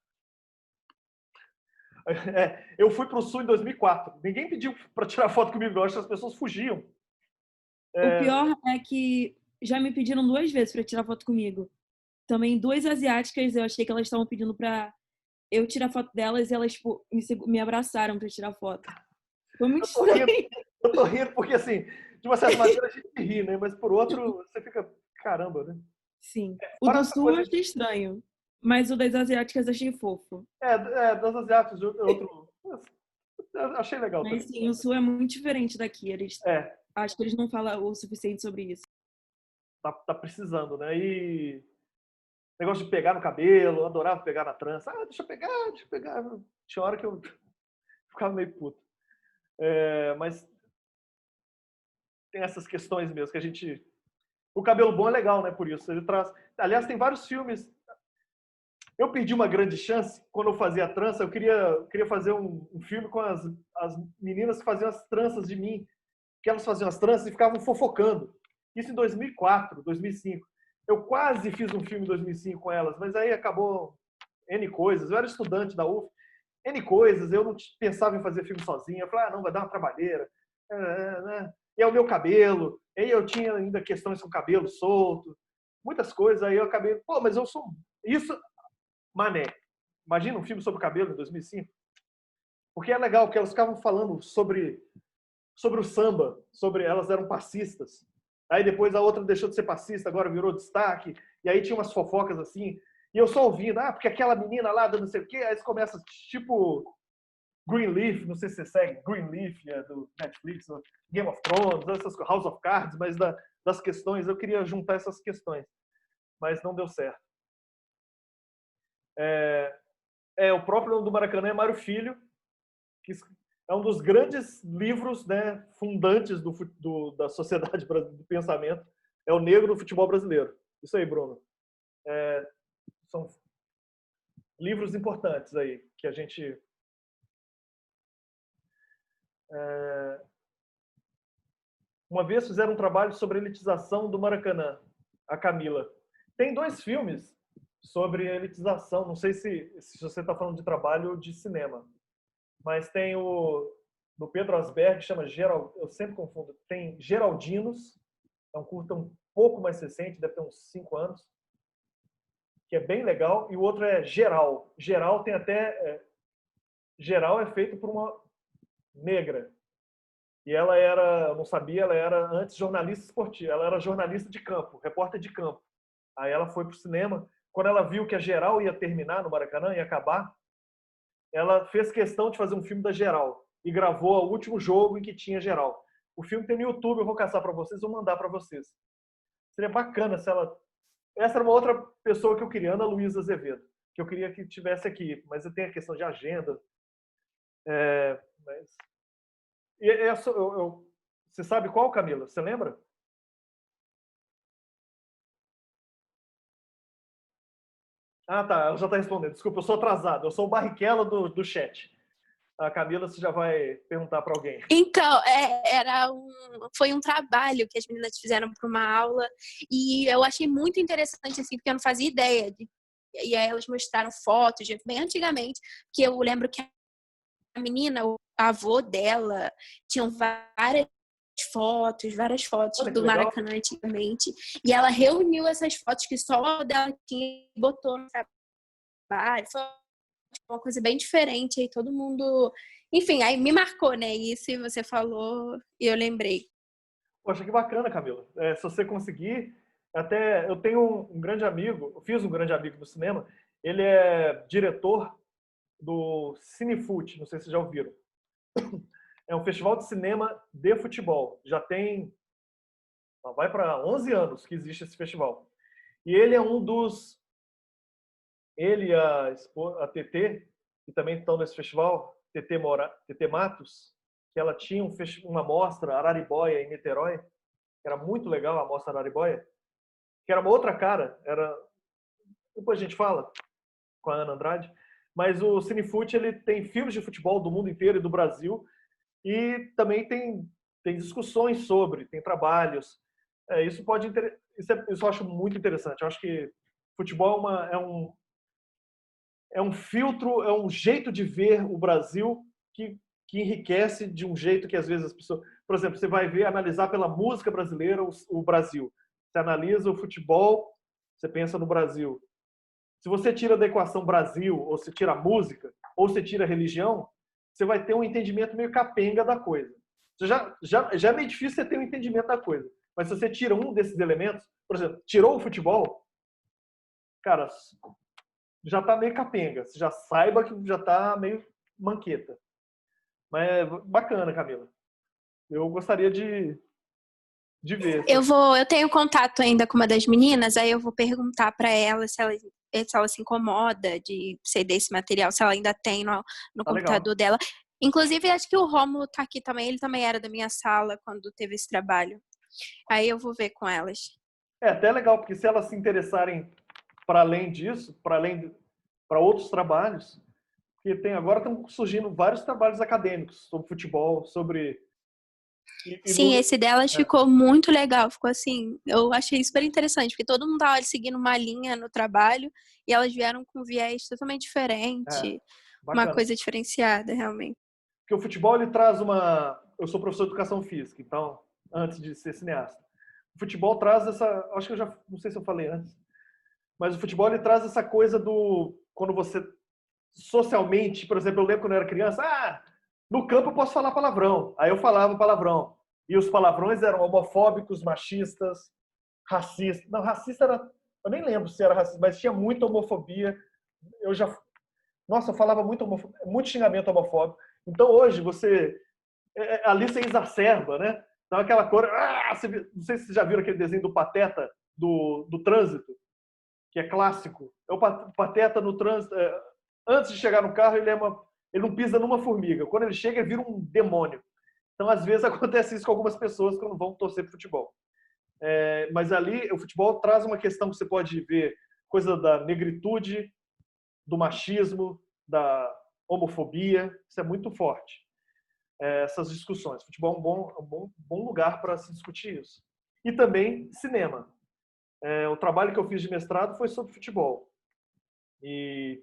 [SPEAKER 1] Eu fui para o sul em 2004. Ninguém pediu para tirar foto comigo, eu acho que as pessoas fugiam.
[SPEAKER 2] O pior é que já me pediram 2 vezes para tirar foto comigo. Também 2 asiáticas, eu achei que elas estavam pedindo para eu tirar foto delas e elas tipo, me abraçaram para tirar foto. Foi muito estranho.
[SPEAKER 1] Eu tô rindo porque, assim, de uma certa maneira a gente ri, né? Mas por outro, você fica, caramba, né?
[SPEAKER 2] Sim. O do sul eu achei estranho, mas o das asiáticas eu achei fofo.
[SPEAKER 1] Das asiáticas, outro. Eu achei legal
[SPEAKER 2] Mas
[SPEAKER 1] também.
[SPEAKER 2] sim, o sul é muito diferente daqui. Acho que eles não falam o suficiente sobre isso.
[SPEAKER 1] tá precisando, né? E negócio de pegar no cabelo, eu adorava pegar na trança. Deixa eu pegar. Tinha hora que eu ficava meio puto. Mas tem essas questões mesmo que a gente... O cabelo bom é legal, né? Por isso. Ele traz... Aliás, tem vários filmes... Eu perdi uma grande chance quando eu fazia a trança. Eu queria fazer um filme com as meninas que faziam as tranças de mim. Que elas faziam as tranças e ficavam fofocando. Isso em 2004, 2005. Eu quase fiz um filme em 2005 com elas, mas aí acabou N coisas. Eu era estudante da UF, N coisas. Eu não pensava em fazer filme sozinho. Eu falei, não, vai dar uma trabalheira. Né? E é o meu cabelo. E aí eu tinha ainda questões com o cabelo solto. Muitas coisas. Aí eu acabei, mas eu sou... Isso, mané. Imagina um filme sobre o cabelo em 2005. Porque é legal, porque elas ficavam falando sobre o samba, elas eram passistas. Aí depois a outra deixou de ser passista, agora virou destaque. E aí tinha umas fofocas assim. E eu só ouvindo, porque aquela menina lá, não sei o quê. Aí eles começam, tipo, Greenleaf, não sei se você segue, Greenleaf, do Netflix, Game of Thrones, essas House of Cards, mas das questões, eu queria juntar essas questões. Mas não deu certo. O próprio nome do Maracanã é Mário Filho, que é um dos grandes livros, né, fundantes da sociedade do pensamento. É o negro do futebol brasileiro. Isso aí, Bruno. São livros importantes aí que a gente... Uma vez fizeram um trabalho sobre a elitização do Maracanã, a Camila. Tem 2 filmes sobre a elitização. Não sei se você está falando de trabalho de cinema. Mas tem o do Pedro Asberg, chama eu sempre confundo. Tem Geraldinos, é um curta um pouco mais recente, deve ter uns 5 anos, que é bem legal. E o outro é Geral. Geral tem até... Geral é feito por uma negra. E ela era, eu não sabia, ela era antes jornalista esportiva. Ela era jornalista de campo, repórter de campo. Aí ela foi para o cinema. Quando ela viu que a Geral ia terminar no Maracanã, ia acabar, ela fez questão de fazer um filme da Geral e gravou o último jogo em que tinha Geral. O filme tem no YouTube, eu vou caçar para vocês, vou mandar para vocês. Seria bacana se ela... Essa era uma outra pessoa que eu queria, Ana Luísa Azevedo, que eu queria que tivesse aqui, mas eu tenho a questão de agenda. Mas... Você sabe qual, Camila? Você lembra? Tá, ela já está respondendo. Desculpa, eu sou atrasado. Eu sou o Barrichello do chat. A Camila, você já vai perguntar para alguém.
[SPEAKER 5] Então, foi um trabalho que as meninas fizeram para uma aula e eu achei muito interessante, assim, porque eu não fazia ideia. E aí elas mostraram fotos de bem antigamente, que eu lembro que a menina, o avô dela, tinham várias fotos
[SPEAKER 1] Olha,
[SPEAKER 5] do
[SPEAKER 1] legal.
[SPEAKER 5] Maracanã antigamente. E ela reuniu essas fotos que só dela tinha e botou no trabalho. Foi uma coisa bem diferente. Aí todo mundo... Enfim, aí me marcou, né? Isso você falou e eu lembrei.
[SPEAKER 1] Poxa, que bacana, Camila. Se você conseguir... Até eu tenho um grande amigo, eu fiz um grande amigo do cinema. Ele é diretor do Cinefute, não sei se vocês já ouviram. É um festival de cinema de futebol. Já vai para 11 anos que existe esse festival. E ele é um dos... Ele e a TT, que também estão nesse festival, TT Matos, que ela tinha uma mostra Araribóia em Niterói, que era muito legal, a mostra Araribóia, que era uma outra cara, depois a gente fala com a Ana Andrade, mas o Cinefute, ele tem filmes de futebol do mundo inteiro e do Brasil, e também tem discussões tem trabalhos. Isso eu acho muito interessante. Eu acho que futebol é um filtro, é um jeito de ver o Brasil que enriquece de um jeito que às vezes as pessoas... Por exemplo, você vai analisar pela música brasileira o Brasil. Você analisa o futebol, você pensa no Brasil. Se você tira da equação Brasil, ou você tira a música, ou você tira a religião, você vai ter um entendimento meio capenga da coisa. Já é meio difícil você ter um entendimento da coisa. Mas se você tira um desses elementos, por exemplo, tirou o futebol, cara, já está meio capenga. Você já saiba que já está meio manqueta. Mas é bacana, Camila. Eu gostaria de de ver.
[SPEAKER 5] Eu tenho contato ainda com uma das meninas, aí eu vou perguntar pra ela se ela se incomoda de ceder esse material, se ela ainda tem no
[SPEAKER 1] Tá legal.
[SPEAKER 5] computador dela. Inclusive, acho que o Rômulo tá aqui também, ele também era da minha sala quando teve esse trabalho. Aí eu vou ver com elas.
[SPEAKER 1] É até legal, porque se elas se interessarem para além disso, para outros trabalhos, porque agora estão surgindo vários trabalhos acadêmicos sobre futebol, sobre...
[SPEAKER 5] Sim, esse delas ficou muito legal, ficou assim, eu achei super interessante, porque todo mundo tava seguindo uma linha no trabalho e elas vieram com um viés totalmente diferente, uma coisa diferenciada, realmente.
[SPEAKER 1] Porque o futebol, ele traz uma... Eu sou professor de educação física, então, antes de ser cineasta. O futebol traz essa... Acho que eu já... Não sei se eu falei antes. Mas o futebol, ele traz essa coisa do... Quando você... Socialmente, por exemplo, eu lembro quando eu era criança, no campo eu posso falar palavrão. Aí eu falava palavrão. E os palavrões eram homofóbicos, machistas, racistas. Não, racista era... Eu nem lembro se era racista, mas tinha muita homofobia. Nossa, eu falava muito xingamento homofóbico. Então hoje ali você exacerba, né? Então aquela cor... não sei se vocês já viram aquele desenho do Pateta, do trânsito, que é clássico. É o Pateta no trânsito... Antes de chegar no carro, ele não pisa numa formiga. Quando ele chega, ele vira um demônio. Então, às vezes, acontece isso com algumas pessoas quando vão torcer para futebol. Mas ali, o futebol traz uma questão que você pode ver, coisa da negritude, do machismo, da homofobia. Isso é muito forte, essas discussões. Futebol é um bom lugar para se discutir isso. E também cinema. O trabalho que eu fiz de mestrado foi sobre futebol. E...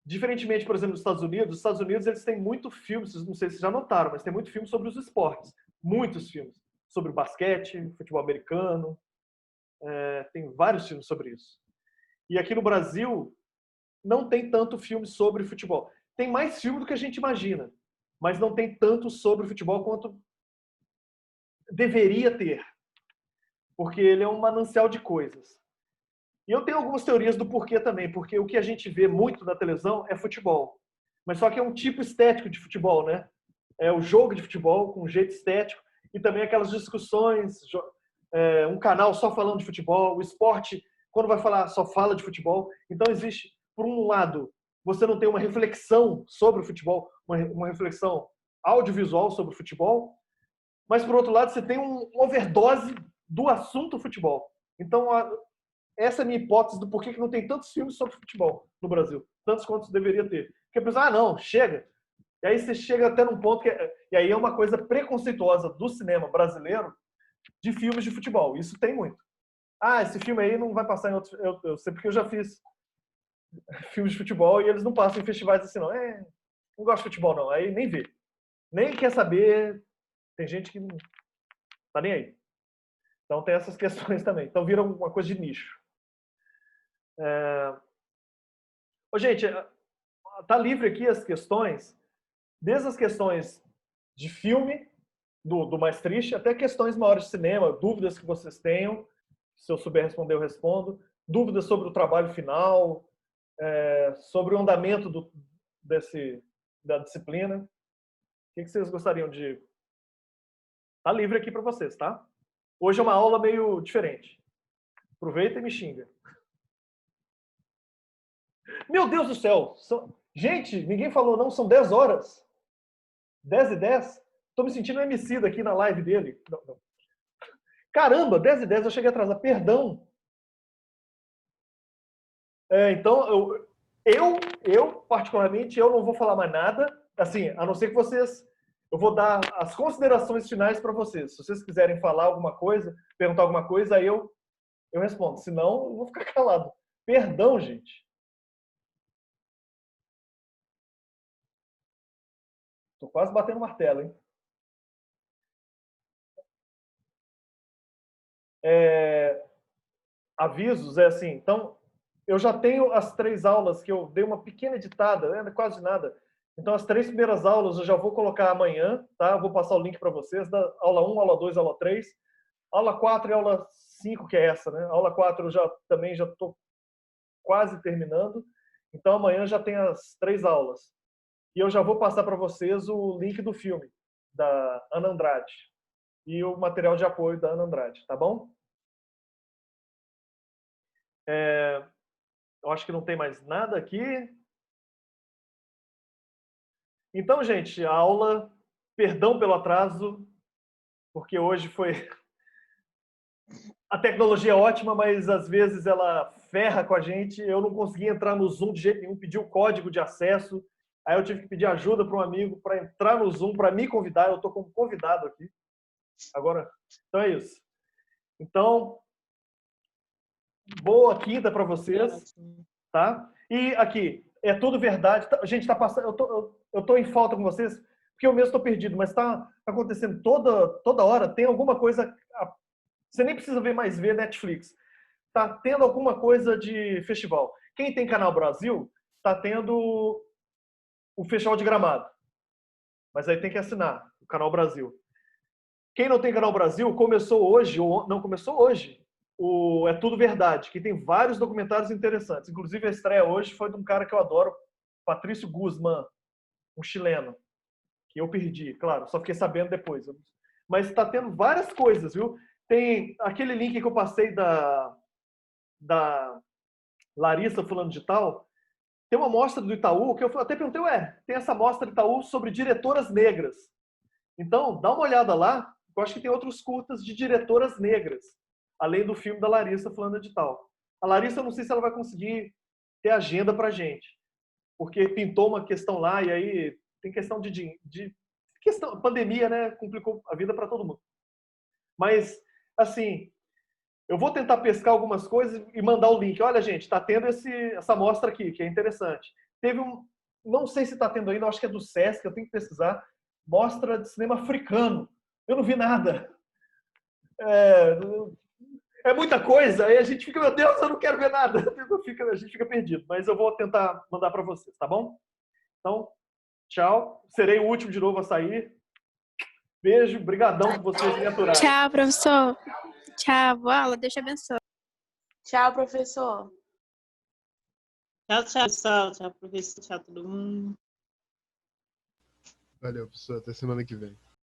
[SPEAKER 1] Diferentemente, por exemplo, dos Estados Unidos, os Estados Unidos eles têm muito filmes, não sei se vocês já notaram, mas tem muito filme sobre os esportes. Muitos filmes. Sobre basquete, futebol americano. Tem vários filmes sobre isso. E aqui no Brasil, não tem tanto filme sobre futebol. Tem mais filme do que a gente imagina, mas não tem tanto sobre futebol quanto deveria ter. Porque ele é um manancial de coisas. E eu tenho algumas teorias do porquê também, porque o que a gente vê muito na televisão é futebol. Mas só que é um tipo estético de futebol, né? É o jogo de futebol com um jeito estético e também aquelas discussões, um canal só falando de futebol, o esporte, quando vai falar, só fala de futebol. Então existe, por um lado, você não tem uma reflexão sobre o futebol, uma reflexão audiovisual sobre o futebol, mas por outro lado você tem uma overdose do assunto futebol. Então essa é a minha hipótese do porquê que não tem tantos filmes sobre futebol no Brasil. Tantos quantos deveria ter. Porque a pessoa, não, chega. E aí você chega até num ponto e aí é uma coisa preconceituosa do cinema brasileiro de filmes de futebol. Isso tem muito. Esse filme aí não vai passar em outros... Eu sei porque eu já fiz filmes de futebol e eles não passam em festivais assim, não. Não gosto de futebol, não. Aí nem vê. Nem quer saber. Tem gente que não tá nem aí. Então tem essas questões também. Então vira uma coisa de nicho. Gente, tá livre aqui as questões, desde as questões de filme, do mais triste, até questões maiores de cinema, dúvidas que vocês tenham. Se eu souber responder, eu respondo. Dúvidas sobre o trabalho final, sobre o andamento da disciplina. O que vocês gostariam de... Tá livre aqui para vocês, tá? Hoje é uma aula meio diferente. Aproveita e me xinga. Meu Deus do céu! Gente, ninguém falou não, são 10 horas. 10h10. Estou me sentindo emicida aqui na live dele. Não. Caramba, 10h10, eu cheguei atrasado. Perdão. Então, eu, particularmente, eu não vou falar mais nada. Assim, a não ser que vocês... Eu vou dar as considerações finais para vocês. Se vocês quiserem falar alguma coisa, perguntar alguma coisa, aí eu respondo. Senão, eu vou ficar calado. Perdão, gente. Tô quase batendo o martelo, hein? Avisos, assim. Então, eu já tenho as 3 aulas que eu dei uma pequena editada, quase nada. Então, as 3 primeiras aulas eu já vou colocar amanhã, tá? Eu vou passar o link para vocês, da aula 1, aula 2, aula 3. Aula 4 e aula 5, que é essa, né? Aula 4 eu também já estou quase terminando. Então, amanhã já tem as 3 aulas. E eu já vou passar para vocês o link do filme, da Ana Andrade. e o material de apoio da Ana Andrade, tá bom? Eu acho que não tem mais nada aqui. Então, gente, a aula, perdão pelo atraso, porque hoje foi... A tecnologia é ótima, mas às vezes ela ferra com a gente. Eu não consegui entrar no Zoom de jeito nenhum, pedi o código de acesso. Aí eu tive que pedir ajuda para um amigo para entrar no Zoom, para me convidar. Eu estou como convidado aqui. Agora, então é isso. Então, boa quinta para vocês, tá? E aqui, é tudo verdade. Gente, tá passando... Eu tô em falta com vocês, porque eu mesmo estou perdido, mas está acontecendo toda hora. Tem alguma coisa... Você nem precisa ver Netflix. Tá tendo alguma coisa de festival. Quem tem Canal Brasil, tá tendo o Festival de Gramado. Mas aí tem que assinar o Canal Brasil. Quem não tem Canal Brasil, começou hoje, ou não começou hoje, o É Tudo Verdade, que tem vários documentários interessantes. Inclusive, a estreia hoje foi de um cara que eu adoro, Patrício Guzmán, um chileno, que eu perdi, claro, só fiquei sabendo depois. Mas está tendo várias coisas, viu? Tem aquele link que eu passei da Larissa fulano de tal, tem uma mostra do Itaú, que eu até perguntei, tem essa mostra do Itaú sobre diretoras negras. Então, dá uma olhada lá, eu acho que tem outros curtas de diretoras negras, além do filme da Larissa fulano de tal. A Larissa, eu não sei se ela vai conseguir ter agenda pra gente, porque pintou uma questão lá, e aí tem questão de questão, pandemia, né, complicou a vida para todo mundo. Mas, assim, eu vou tentar pescar algumas coisas e mandar o link. Olha, gente, está tendo essa mostra aqui, que é interessante. Teve não sei se está tendo ainda, acho que é do Sesc, eu tenho que pesquisar, mostra de cinema africano. Eu não vi nada. É muita coisa, aí a gente fica, meu Deus, eu não quero ver nada. A gente fica perdido, mas eu vou tentar mandar para vocês, tá bom? Então, tchau. Serei o último de novo a sair. Beijo, brigadão por vocês me aturarem.
[SPEAKER 5] Tchau, professor. Tchau, boa aula. Deus te abençoe.
[SPEAKER 6] Tchau, professor.
[SPEAKER 4] Tchau, tchau, pessoal. Tchau, professor. Tchau, todo mundo.
[SPEAKER 3] Valeu, pessoal. Até semana que vem.